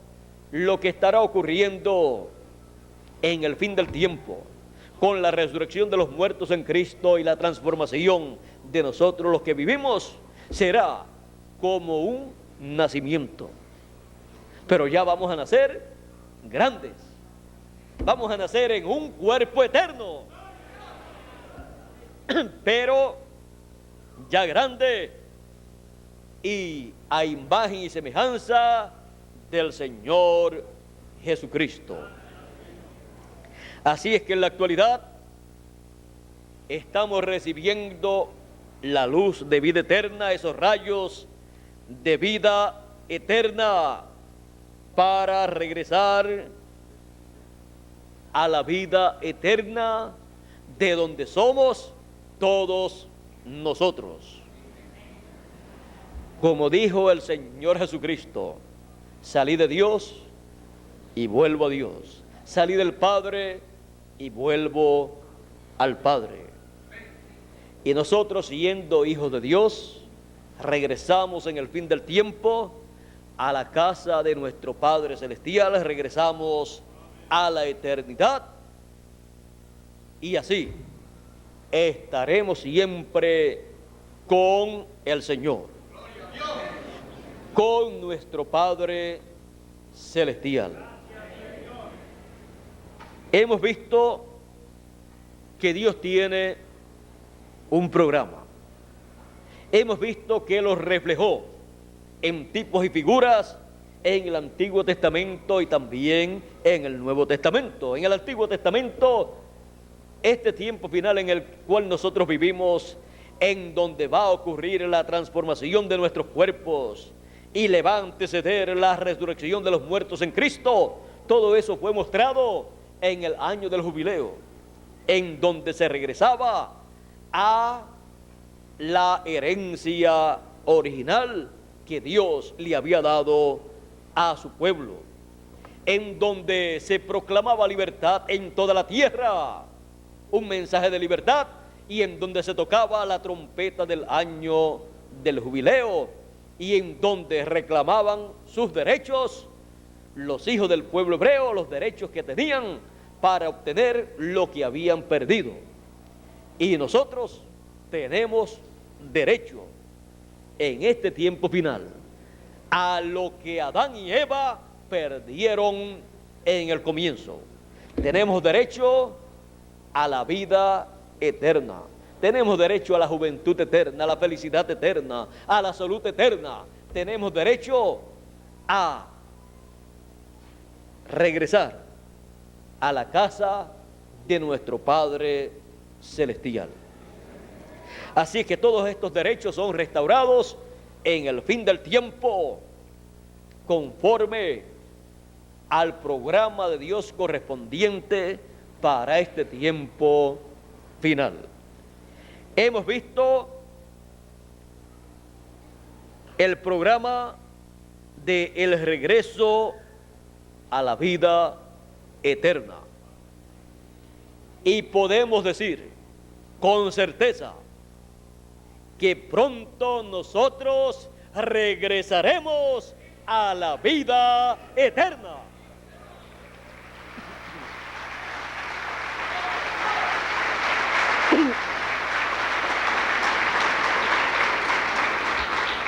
lo que estará ocurriendo en el fin del tiempo, con la resurrección de los muertos en Cristo y la transformación de nosotros los que vivimos, será como un nacimiento. Pero ya vamos a nacer grandes, vamos a nacer en un cuerpo eterno, pero ya grande y a imagen y semejanza del Señor Jesucristo. Así es que en la actualidad estamos recibiendo la luz de vida eterna, esos rayos de vida eterna, para regresar a la vida eterna de donde somos todos nosotros. Como dijo el Señor Jesucristo, salí de Dios y vuelvo a Dios. Salí del Padre y vuelvo al Padre. Y nosotros, siendo hijos de Dios, regresamos en el fin del tiempo a la casa de nuestro Padre Celestial, regresamos a la eternidad, y así estaremos siempre con el Señor, con nuestro Padre Celestial. Hemos visto que Dios tiene un programa. Hemos visto que lo reflejó en tipos y figuras en el Antiguo Testamento y también en el Nuevo Testamento. En el Antiguo Testamento, este tiempo final en el cual nosotros vivimos, en donde va a ocurrir la transformación de nuestros cuerpos y le va a anteceder la resurrección de los muertos en Cristo, todo eso fue mostrado en el año del jubileo, en donde se regresaba a la herencia original que Dios le había dado a su pueblo, en donde se proclamaba libertad en toda la tierra, un mensaje de libertad, y en donde se tocaba la trompeta del año del jubileo, y en donde reclamaban sus derechos los hijos del pueblo hebreo, los derechos que tenían para obtener lo que habían perdido. Y nosotros tenemos derecho en este tiempo final a lo que Adán y Eva perdieron en el comienzo. Tenemos derecho a la vida eterna. Tenemos derecho a la juventud eterna, a la felicidad eterna, a la salud eterna. Tenemos derecho a regresar a la casa de nuestro Padre Celestial. Así que todos estos derechos son restaurados en el fin del tiempo, conforme al programa de Dios correspondiente para este tiempo final. Hemos visto el programa del regreso a la vida eterna, y podemos decir con certeza que pronto nosotros regresaremos a la vida eterna.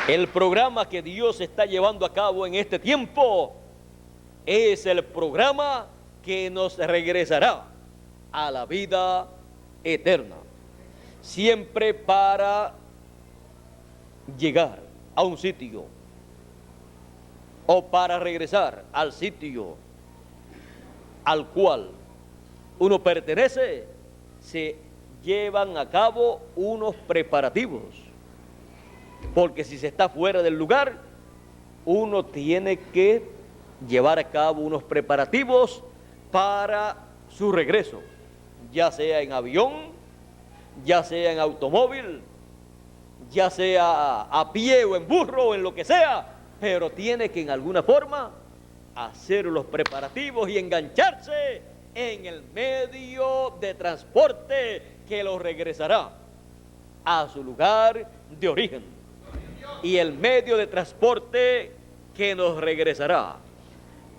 El programa que Dios está llevando a cabo en este tiempo es el programa que nos regresará a la vida eterna, siempre para llegar a un sitio o para regresar al sitio al cual uno pertenece. Se llevan a cabo unos preparativos, porque si se está fuera del lugar, uno tiene que llevar a cabo unos preparativos para su regreso, ya sea en avión, ya sea en automóvil, ya sea a pie o en burro o en lo que sea, pero tiene que en alguna forma hacer los preparativos y engancharse en el medio de transporte que lo regresará a su lugar de origen. Y el medio de transporte que nos regresará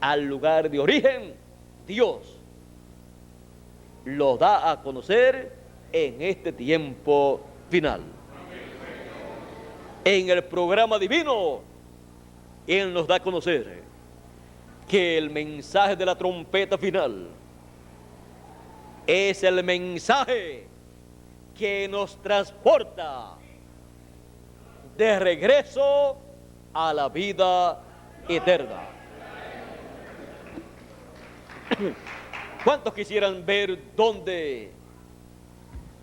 al lugar de origen, Dios lo da a conocer en este tiempo final. En el programa divino, Él nos da a conocer que el mensaje de la trompeta final es el mensaje que nos transporta de regreso a la vida eterna. ¿Cuántos quisieran ver dónde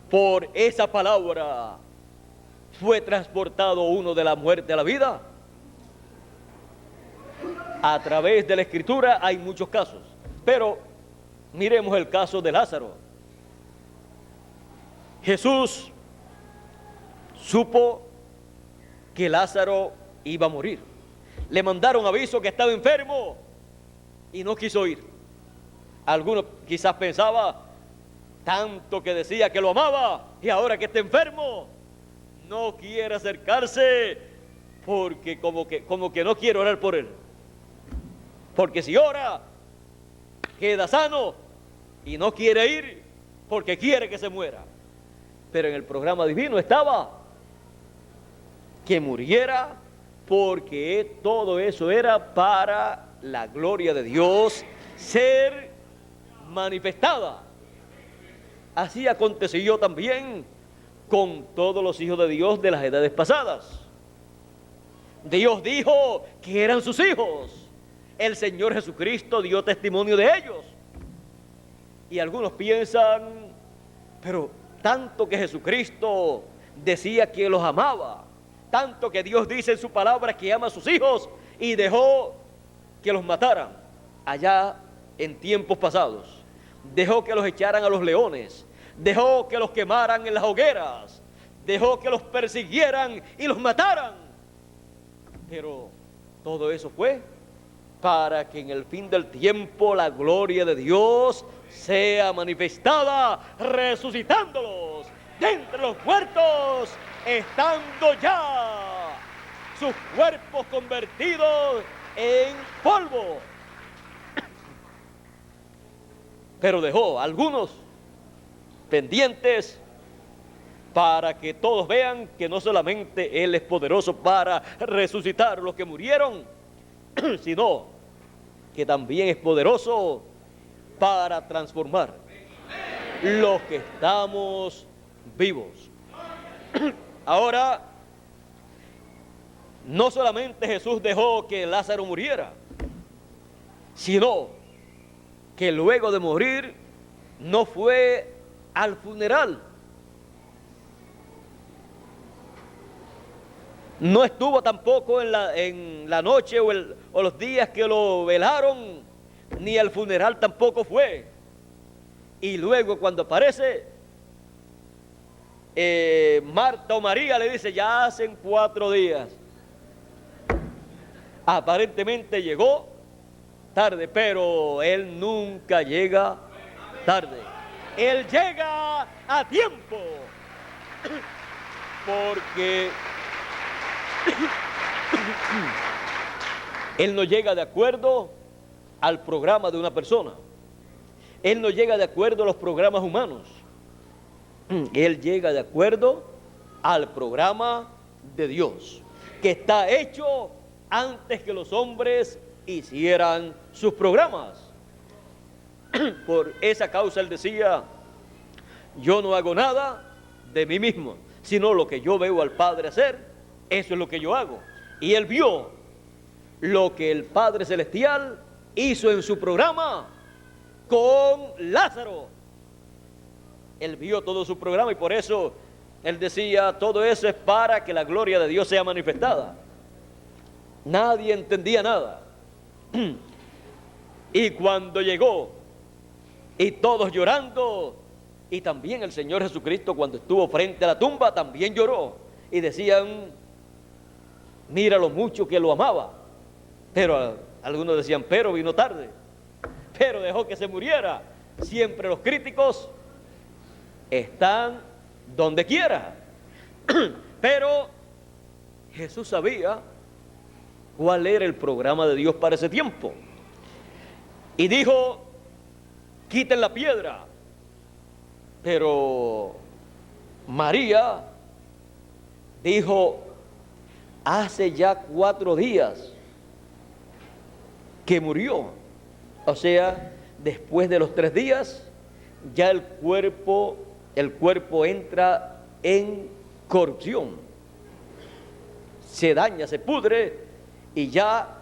por esa palabra fue transportado uno de la muerte a la vida? A través de la Escritura hay muchos casos, pero miremos el caso de Lázaro. Jesús supo que Lázaro iba a morir. Le mandaron aviso que estaba enfermo y no quiso ir. Algunos quizás pensaba, tanto que decía que lo amaba y ahora que está enfermo, no quiere acercarse porque como que no quiere orar por él. Porque si ora, queda sano y no quiere ir porque quiere que se muera. Pero en el programa divino estaba que muriera porque todo eso era para la gloria de Dios ser manifestada. Así aconteció también con todos los hijos de Dios de las edades pasadas. Dios dijo que eran sus hijos. El Señor Jesucristo dio testimonio de ellos. Y algunos piensan, pero tanto que Jesucristo decía que los amaba, tanto que Dios dice en su palabra que ama a sus hijos y dejó que los mataran allá en tiempos pasados. Dejó que los echaran a los leones, dejó que los quemaran en las hogueras, dejó que los persiguieran y los mataran. Pero todo eso fue para que en el fin del tiempo la gloria de Dios sea manifestada, resucitándolos de entre los muertos, estando ya sus cuerpos convertidos en polvo. Pero dejó algunos pendientes para que todos vean que no solamente Él es poderoso para resucitar los que murieron, sino que también es poderoso para transformar los que estamos vivos. Ahora, no solamente Jesús dejó que Lázaro muriera, sino que luego de morir no fue al funeral. No estuvo tampoco en la noche o los días que lo velaron, ni al funeral tampoco fue. Y luego cuando aparece, Marta o María le dice, ya hacen 4 días. Aparentemente llegó tarde, pero Él nunca llega tarde. Él llega a tiempo, porque Él no llega de acuerdo al programa de una persona. Él no llega de acuerdo a los programas humanos. Él llega de acuerdo al programa de Dios, que está hecho antes que los hombres hicieran sus programas. Por esa causa Él decía, yo no hago nada de mí mismo, sino lo que yo veo al Padre hacer, eso es lo que yo hago. Y Él vio lo que el Padre Celestial hizo en su programa con Lázaro. Él vio todo su programa y por eso Él decía, todo eso es para que la gloria de Dios sea manifestada. Nadie entendía nada. Y cuando llegó, y todos llorando, y también el Señor Jesucristo cuando estuvo frente a la tumba también lloró, y decían, mira lo mucho que lo amaba. Pero algunos decían, pero vino tarde, pero dejó que se muriera. Siempre los críticos están donde quiera. Pero Jesús sabía cuál era el programa de Dios para ese tiempo. Y dijo, quiten la piedra. Pero María dijo, hace ya 4 días que murió. O sea, después de los 3 días, ya el cuerpo entra en corrupción. Se daña, se pudre, y ya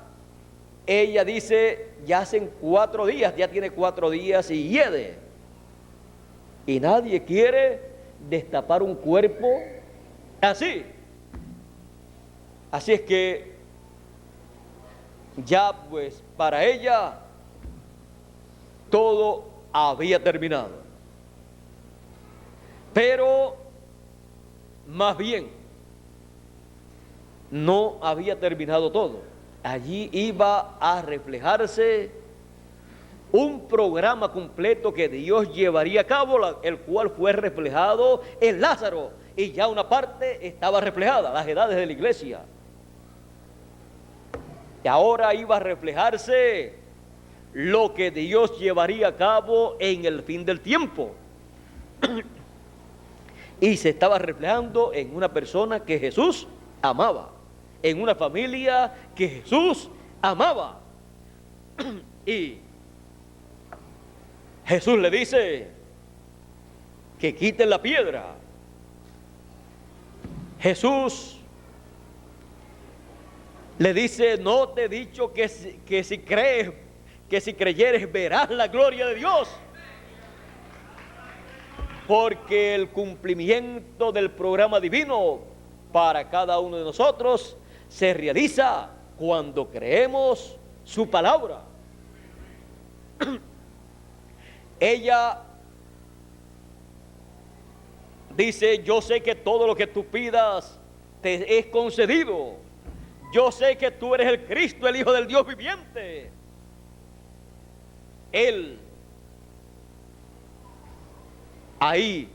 ella dice, ya hacen 4 días, ya tiene 4 días y hiede. Y nadie quiere destapar un cuerpo así. Así es que ya pues para ella todo había terminado. Pero más bien no había terminado todo. Allí iba a reflejarse un programa completo que Dios llevaría a cabo, el cual fue reflejado en Lázaro, y ya una parte estaba reflejada, las edades de la iglesia. Y ahora iba a reflejarse lo que Dios llevaría a cabo en el fin del tiempo. Y se estaba reflejando en una persona que Jesús amaba, en una familia que Jesús amaba. Y Jesús le dice que quiten la piedra. Jesús le dice: no te he dicho que si creyeres verás la gloria de Dios. Porque el cumplimiento del programa divino para cada uno de nosotros se realiza cuando creemos su palabra. Ella dice: yo sé que todo lo que tú pidas te es concedido. Yo sé que tú eres el Cristo, el Hijo del Dios viviente. Él ahí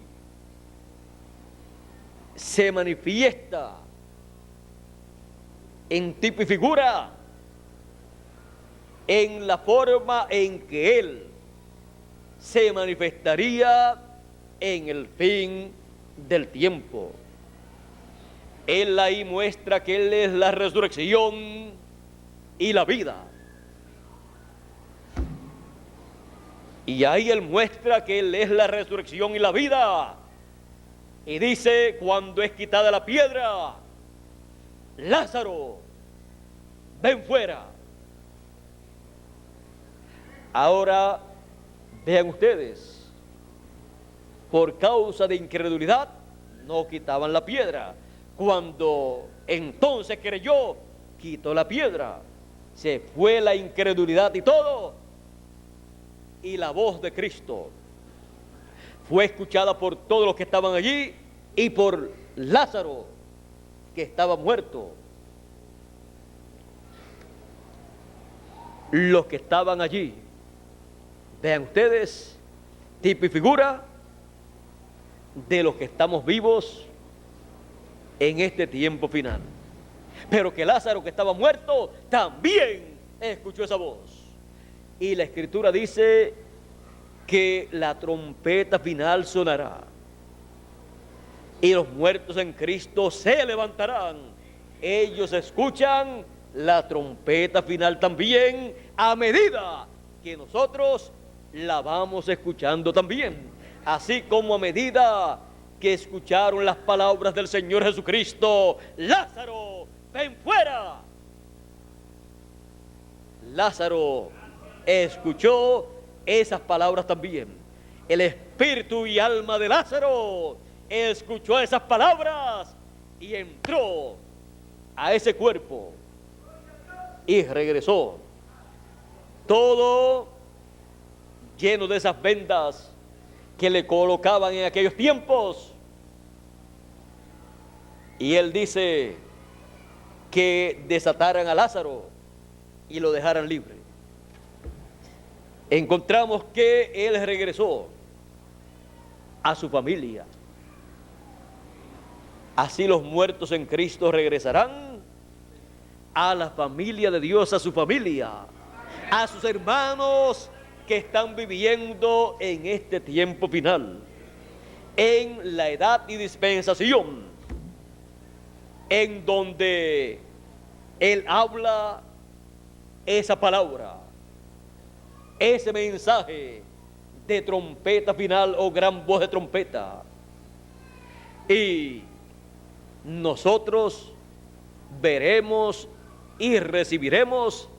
se manifiesta en tipo y figura en la forma en que Él se manifestaría en el fin del tiempo. Él ahí muestra que Él es la resurrección y la vida. Y ahí Él muestra que Él es la resurrección y la vida. Y dice: cuando es quitada la piedra, Lázaro, ven fuera. Ahora, vean ustedes, por causa de incredulidad, no quitaban la piedra. Cuando entonces creyó, quitó la piedra. Se fue la incredulidad y todo. Y la voz de Cristo fue escuchada por todos los que estaban allí y por Lázaro, que estaba muerto. Los que estaban allí, vean ustedes, tipo y figura de los que estamos vivos en este tiempo final. Pero que Lázaro, que estaba muerto, también escuchó esa voz. Y la Escritura dice que la trompeta final sonará y los muertos en Cristo se levantarán. Ellos escuchan la trompeta final también a medida que nosotros la vamos escuchando también. Así como a medida que escucharon las palabras del Señor Jesucristo: Lázaro, ven fuera. Lázaro escuchó esas palabras también. El espíritu y alma de Lázaro escuchó esas palabras y entró a ese cuerpo y regresó, todo lleno de esas vendas que le colocaban en aquellos tiempos. Y él dice que desataran a Lázaro y lo dejaran libre. Encontramos que él regresó a su familia. Así los muertos en Cristo regresarán a la familia de Dios, a su familia, a sus hermanos que están viviendo en este tiempo final, en la edad y dispensación, en donde Él habla esa palabra, ese mensaje de trompeta final o gran voz de trompeta. Y nosotros veremos y recibiremos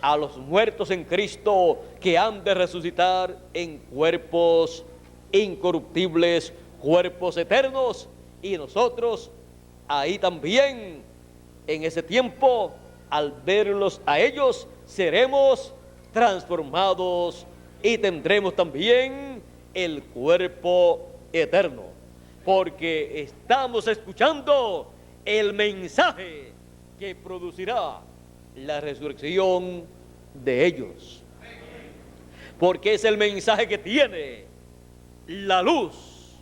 a los muertos en Cristo que han de resucitar en cuerpos incorruptibles, cuerpos eternos, y nosotros ahí también, en ese tiempo, al verlos a ellos, seremos transformados y tendremos también el cuerpo eterno, porque estamos escuchando el mensaje que producirá la resurrección de ellos. porque es el mensaje que tiene la luz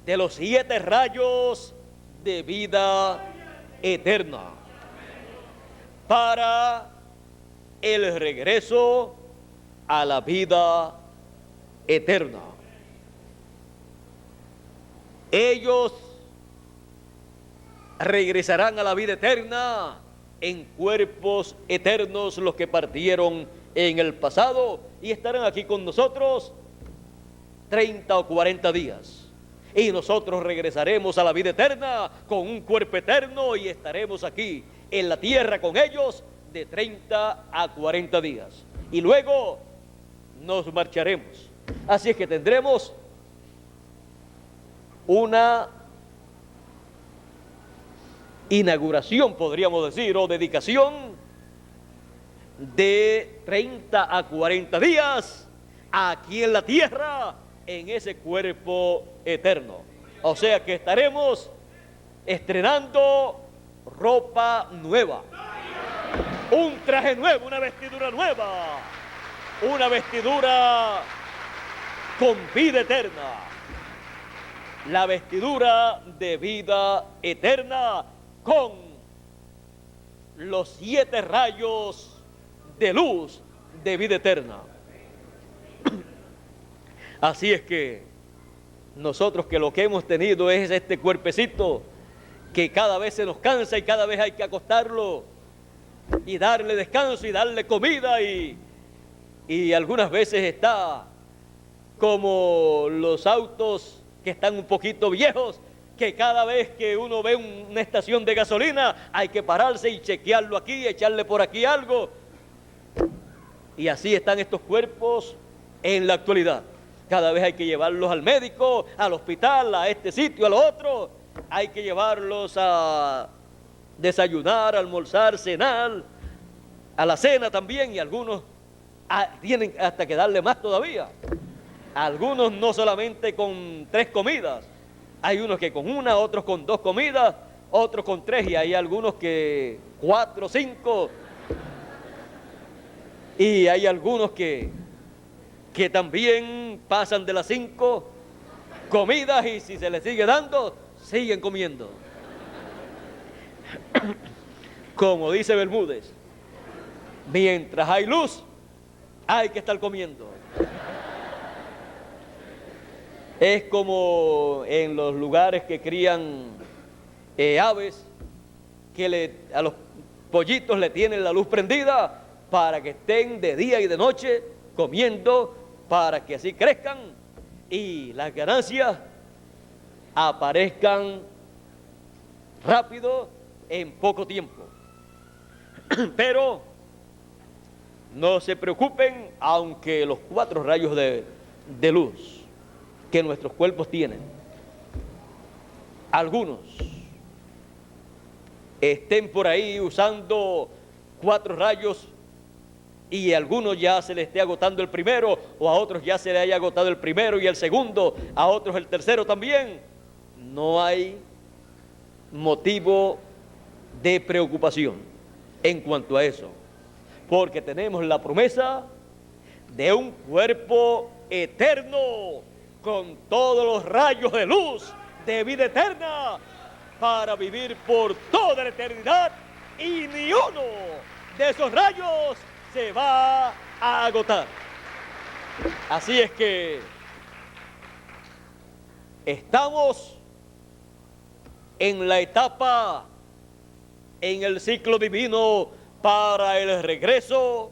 de los 7 rayos de vida eterna para el regreso a la vida eterna. Ellos regresarán a la vida eterna en cuerpos eternos, los que partieron en el pasado, y estarán aquí con nosotros 30 o 40 días. Y nosotros regresaremos a la vida eterna con un cuerpo eterno y estaremos aquí en la tierra con ellos de 30 a 40 días. Y luego nos marcharemos. Así es que tendremos una inauguración, podríamos decir, o dedicación de 30 a 40 días aquí en la tierra, en ese cuerpo eterno. O sea que estaremos estrenando ropa nueva, un traje nuevo, una vestidura nueva, una vestidura con vida eterna, la vestidura de vida eterna con los 7 rayos de luz de vida eterna. Así es que nosotros, que lo que hemos tenido es este cuerpecito que cada vez se nos cansa y cada vez hay que acostarlo y darle descanso y darle comida, y algunas veces está como los autos que están un poquito viejos, que cada vez que uno ve una estación de gasolina hay que pararse y chequearlo aquí, echarle por aquí algo. Y así están estos cuerpos en la actualidad. Cada vez hay que llevarlos al médico, al hospital, a este sitio, al otro. Hay que llevarlos a desayunar, almorzar, cenar, a la cena también, y algunos tienen hasta que darle más todavía. Algunos no solamente con 3 comidas, hay unos que con 1, otros con 2 comidas, otros con 3, y hay algunos que 4, 5, y hay algunos que también pasan de las 5 comidas, y si se les sigue dando, siguen comiendo. Como dice Bermúdez, mientras hay luz, hay que estar comiendo. Es como en los lugares que crían aves, que a los pollitos le tienen la luz prendida para que estén de día y de noche comiendo, para que así crezcan y las ganancias aparezcan rápido en poco tiempo. Pero no se preocupen, aunque los 4 rayos de luz que nuestros cuerpos tienen, algunos estén por ahí usando 4 rayos y a algunos ya se les esté agotando el primero, o a otros ya se les haya agotado el primero y el segundo, a otros el tercero también, no hay motivo de preocupación en cuanto a eso, porque tenemos la promesa de un cuerpo eterno con todos los rayos de luz de vida eterna para vivir por toda la eternidad, y ni uno de esos rayos se va a agotar. Así es que estamos en la etapa, en el ciclo divino para el regreso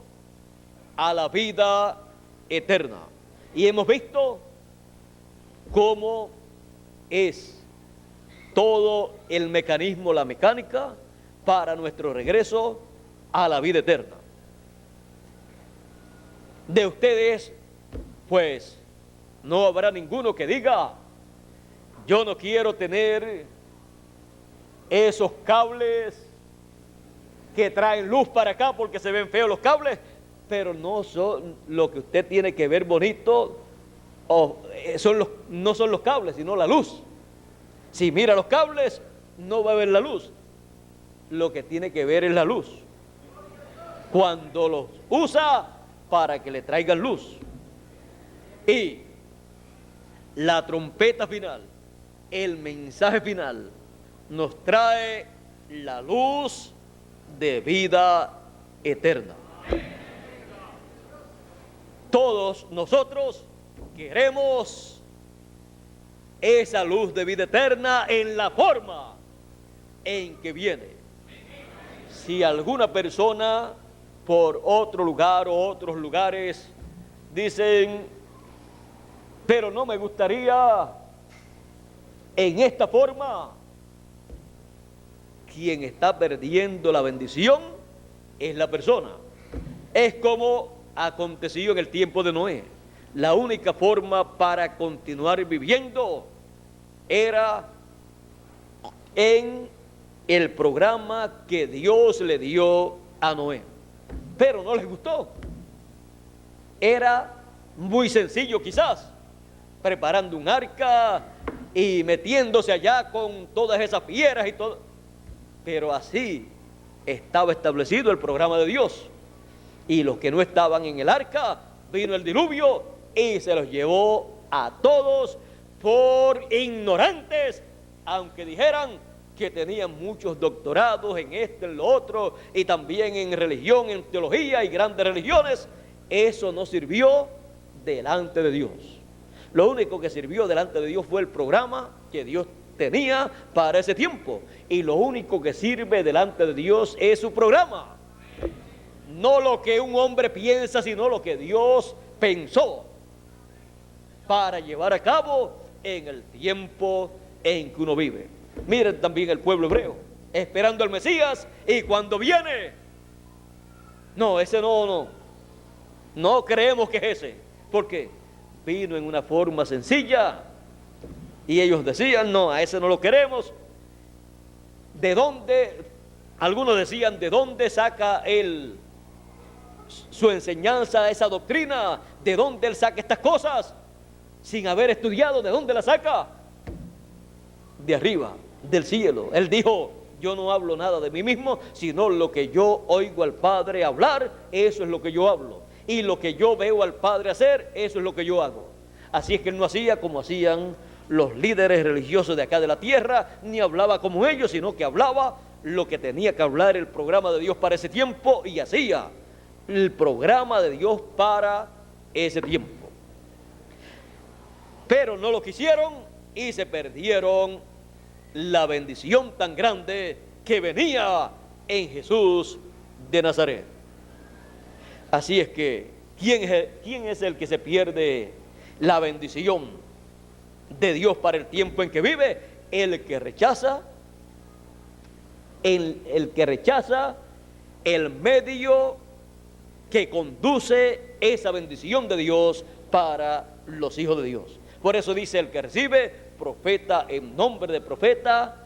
a la vida eterna, y hemos visto cómo es todo el mecanismo, la mecánica para nuestro regreso a la vida eterna. De ustedes, pues, no habrá ninguno que diga: yo no quiero tener esos cables que traen luz para acá porque se ven feos los cables, pero no son lo que usted tiene que ver bonito, no son los cables, sino la luz. Si mira los cables, no va a ver la luz. Lo que tiene que ver es la luz, cuando los usa para que le traigan luz. Y la trompeta final, el mensaje final, nos trae la luz de vida eterna. Todos nosotros queremos esa luz de vida eterna en la forma en que viene. Si alguna persona por otro lugar o otros lugares dicen, pero no me gustaría en esta forma, quien está perdiendo la bendición es la persona. Es como aconteció en el tiempo de Noé. La única forma para continuar viviendo era en el programa que Dios le dio a Noé. Pero no les gustó. Era muy sencillo quizás, preparando un arca y metiéndose allá con todas esas fieras y todo. Pero así estaba establecido el programa de Dios. Y los que no estaban en el arca, vino el diluvio y se los llevó a todos por ignorantes, aunque dijeran que tenían muchos doctorados en esto, en lo otro, y también en religión, en teología y grandes religiones. Eso no sirvió delante de Dios. Lo único que sirvió delante de Dios fue el programa que Dios tenía para ese tiempo. Y lo único que sirve delante de Dios es su programa. No lo que un hombre piensa, sino lo que Dios pensó para llevar a cabo en el tiempo en que uno vive. Miren también el pueblo hebreo, esperando al Mesías, y cuando viene, no, ese no creemos que es ese, porque vino en una forma sencilla, y ellos decían, no, a ese no lo queremos. ¿De dónde? Algunos decían, ¿de dónde saca él su enseñanza, esa doctrina? ¿De dónde él saca estas cosas? Sin haber estudiado, ¿de dónde la saca? De arriba, del cielo. Él dijo, yo no hablo nada de mí mismo, sino lo que yo oigo al Padre hablar, eso es lo que yo hablo. Y lo que yo veo al Padre hacer, eso es lo que yo hago. Así es que él no hacía como hacían los líderes religiosos de acá de la tierra, ni hablaba como ellos, sino que hablaba lo que tenía que hablar el programa de Dios para ese tiempo, y hacía el programa de Dios para ese tiempo. Pero no lo quisieron y se perdieron la bendición tan grande que venía en Jesús de Nazaret. Así es que, ¿quién es el que se pierde la bendición de Dios para el tiempo en que vive? El que rechaza, el que rechaza el medio que conduce esa bendición de Dios para los hijos de Dios. Por eso dice, el que recibe, profeta en nombre de profeta,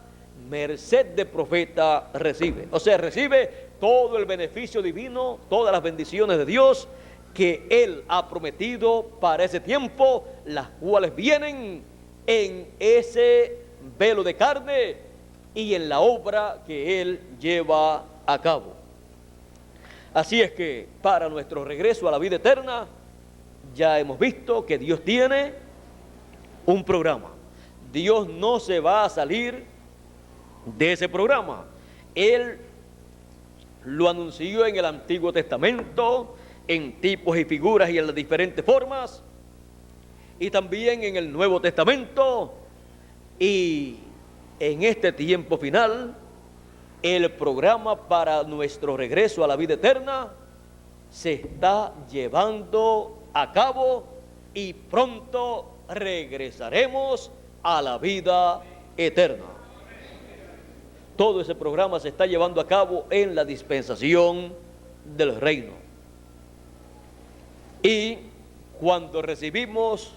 merced de profeta recibe. O sea, recibe todo el beneficio divino, todas las bendiciones de Dios que Él ha prometido para ese tiempo, las cuales vienen en ese velo de carne y en la obra que Él lleva a cabo. Así es que para nuestro regreso a la vida eterna, ya hemos visto que Dios tiene un programa. Dios no se va a salir de ese programa. Él lo anunció en el Antiguo Testamento, en tipos y figuras y en las diferentes formas, y también en el Nuevo Testamento, y en este tiempo final, el programa para nuestro regreso a la vida eterna se está llevando a cabo, y pronto regresaremos a la vida eterna. Todo ese programa se está llevando a cabo en la dispensación del reino. Y cuando recibimos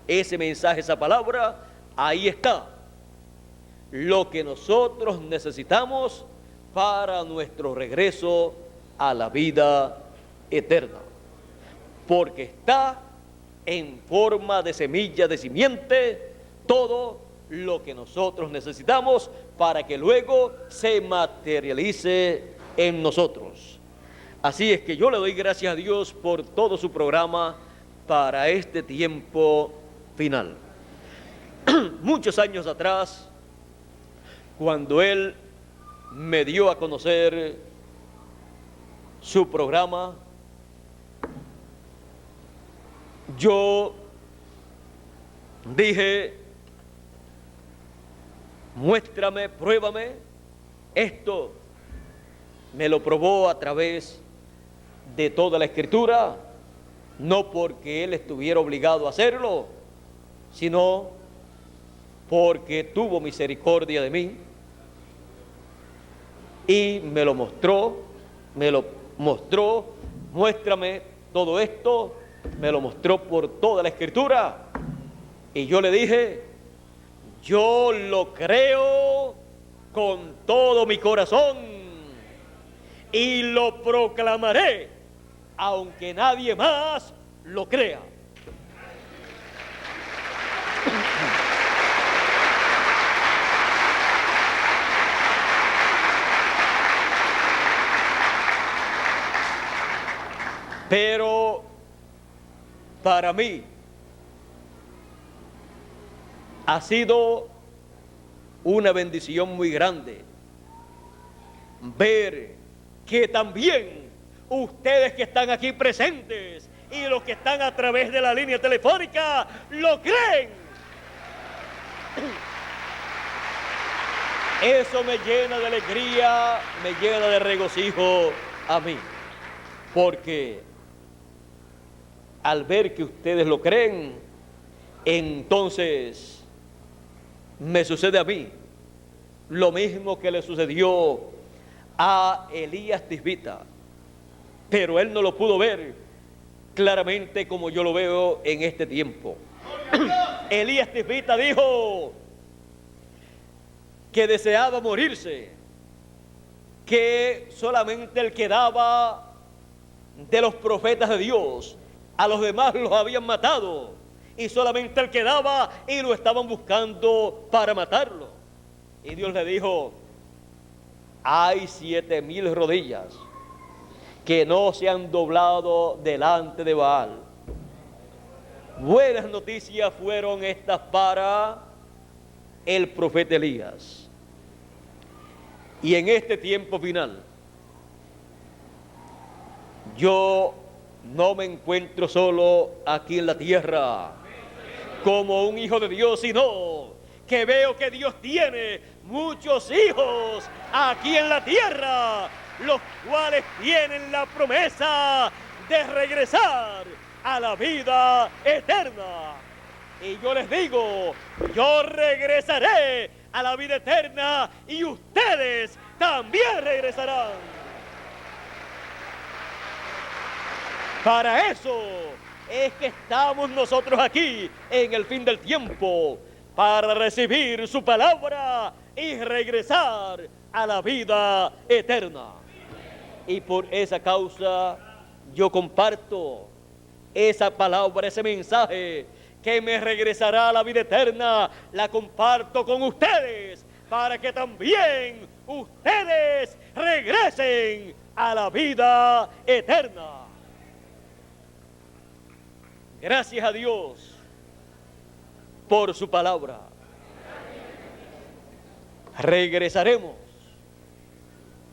ese mensaje, esa palabra, ahí está lo que nosotros necesitamos para nuestro regreso a la vida eterna. Porque está en forma de semilla, de simiente, todo lo que nosotros necesitamos para que luego se materialice en nosotros. Así es que yo le doy gracias a Dios por todo su programa, para este tiempo final. Muchos años atrás, cuando Él me dio a conocer su programa, yo dije: muéstrame, pruébame esto. Me lo probó a través de toda la Escritura, no porque Él estuviera obligado a hacerlo, sino porque tuvo misericordia de mí y me lo mostró, muéstrame todo esto, me lo mostró por toda la Escritura. Y yo le dije: yo lo creo con todo mi corazón y lo proclamaré, aunque nadie más lo crea. Pero para mí ha sido una bendición muy grande ver que también ustedes que están aquí presentes y los que están a través de la línea telefónica lo creen. Eso me llena de alegría, me llena de regocijo a mí, porque al ver que ustedes lo creen, entonces me sucede a mí lo mismo que le sucedió a Elías Tisbita, pero él no lo pudo ver claramente como yo lo veo en este tiempo. Elías Tisbita dijo que deseaba morirse, que solamente él quedaba de los profetas de Dios, a los demás los habían matado y solamente él quedaba y lo estaban buscando para matarlo. Y Dios le dijo: hay 7,000 rodillas que no se han doblado delante de Baal. Buenas noticias fueron estas para el profeta Elías. Y en este tiempo final, yo no me encuentro solo aquí en la tierra como un hijo de Dios, sino que veo que Dios tiene muchos hijos aquí en la tierra, los cuales tienen la promesa de regresar a la vida eterna. Y yo les digo: yo regresaré a la vida eterna y ustedes también regresarán. Para eso es que estamos nosotros aquí en el fin del tiempo, para recibir su palabra y regresar a la vida eterna. Y por esa causa yo comparto esa palabra, ese mensaje que me regresará a la vida eterna, la comparto con ustedes para que también ustedes regresen a la vida eterna. Gracias a Dios por su palabra. Regresaremos,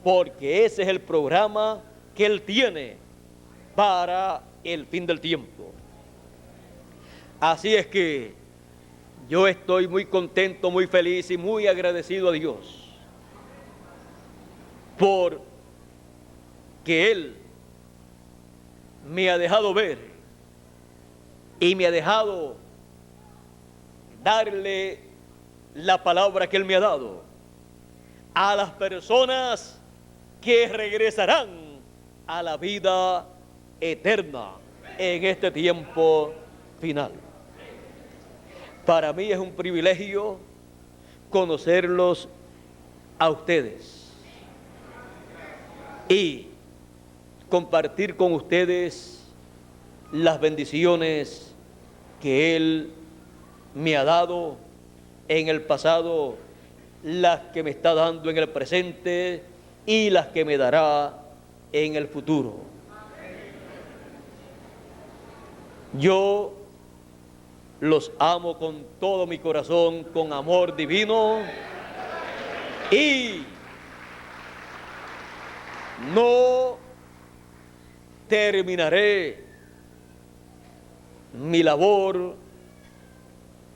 porque ese es el programa que Él tiene para el fin del tiempo. Así es que yo estoy muy contento, muy feliz y muy agradecido a Dios por que Él me ha dejado ver y me ha dejado darle la palabra que Él me ha dado a las personas que regresarán a la vida eterna en este tiempo final. Para mí es un privilegio conocerlos a ustedes y compartir con ustedes las bendiciones que Él me ha dado en el pasado, las que me está dando en el presente y las que me dará en el futuro. Yo los amo con todo mi corazón, con amor divino, y no terminaré mi labor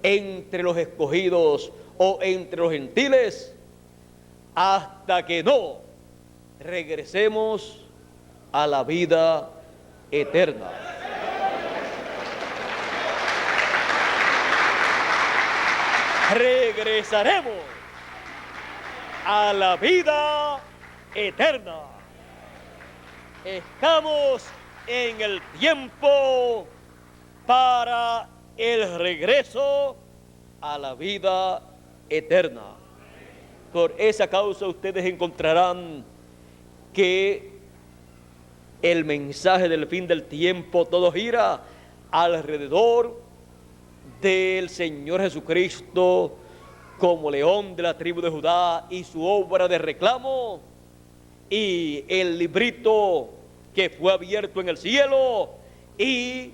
entre los escogidos o entre los gentiles hasta que no regresemos a la vida eterna. Regresaremos a la vida eterna. Estamos en el tiempo para el regreso a la vida eterna. Por esa causa ustedes encontrarán que el mensaje del fin del tiempo todo gira alrededor del Señor Jesucristo como león de la tribu de Judá y su obra de reclamo, y el librito que fue abierto en el cielo, y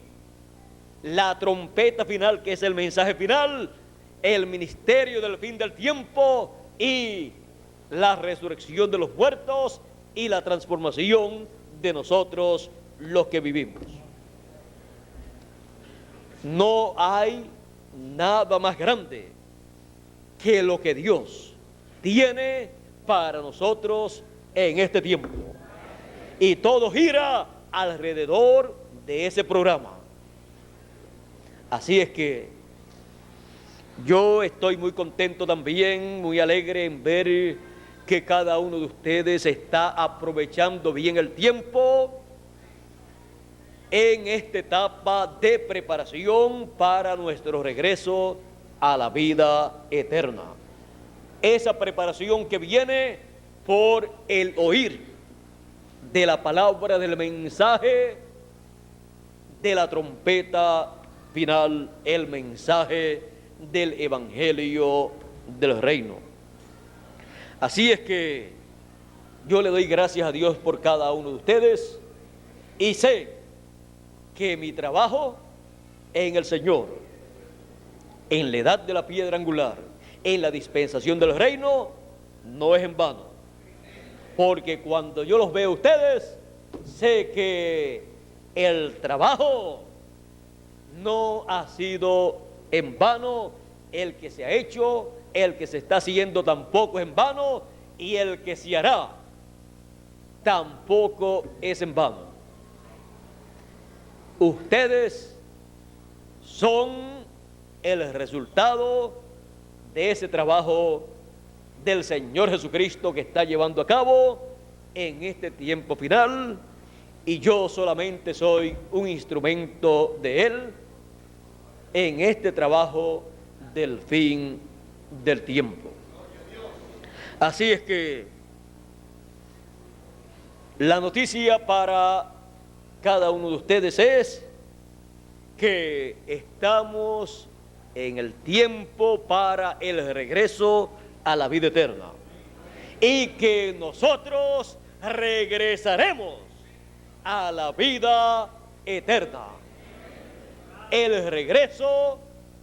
la trompeta final, que es el mensaje final, el ministerio del fin del tiempo, y la resurrección de los muertos y la transformación de nosotros los que vivimos. No hay nada más grande que lo que Dios tiene para nosotros en este tiempo. Y todo gira alrededor de ese programa. Así es que yo estoy muy contento también, muy alegre en ver que cada uno de ustedes está aprovechando bien el tiempo en esta etapa de preparación para nuestro regreso a la vida eterna. Esa preparación que viene por el oír de la palabra del mensaje de la trompeta final, el mensaje del evangelio del reino. Así es que yo le doy gracias a Dios por cada uno de ustedes y sé que mi trabajo en el Señor, en la edad de la piedra angular, en la dispensación del reino, no es en vano. Porque cuando yo los veo a ustedes, sé que el trabajo no ha sido en vano, el que se ha hecho, el que se está haciendo tampoco es en vano, y el que se hará tampoco es en vano. Ustedes son el resultado de ese trabajo del Señor Jesucristo que está llevando a cabo en este tiempo final, y yo solamente soy un instrumento de Él en este trabajo del fin del tiempo. Así es que la noticia para cada uno de ustedes es que estamos en el tiempo para el regreso a la vida eterna y que nosotros regresaremos a la vida eterna. El regreso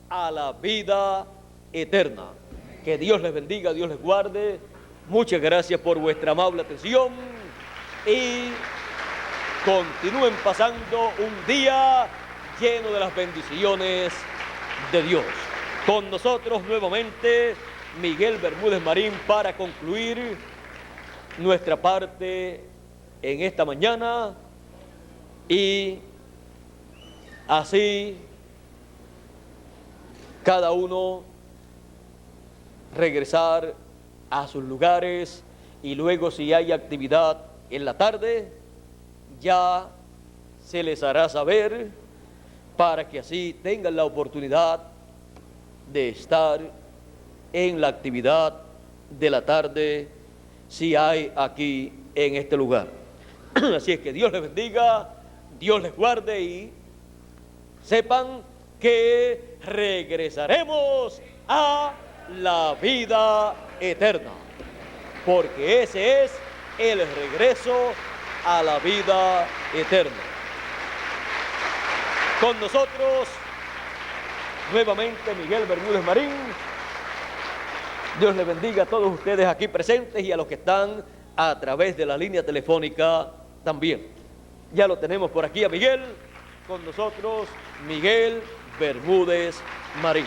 a la vida eterna. Que Dios les bendiga, Dios les guarde. Muchas gracias por vuestra amable atención y continúen pasando un día lleno de las bendiciones de Dios. Con nosotros nuevamente Miguel Bermúdez Marín para concluir nuestra parte en esta mañana y así cada uno regresar a sus lugares, y luego si hay actividad en la tarde ya se les hará saber para que así tengan la oportunidad de estar en la actividad de la tarde si hay aquí en este lugar. Así es que Dios les bendiga, Dios les guarde y sepan que regresaremos a la vida eterna, porque ese es el regreso a la vida eterna. Con nosotros, nuevamente, Miguel Bermúdez Marín. Dios les bendiga a todos ustedes aquí presentes y a los que están a través de la línea telefónica también. Ya lo tenemos por aquí a Miguel. Con nosotros, Miguel Bermúdez Marín.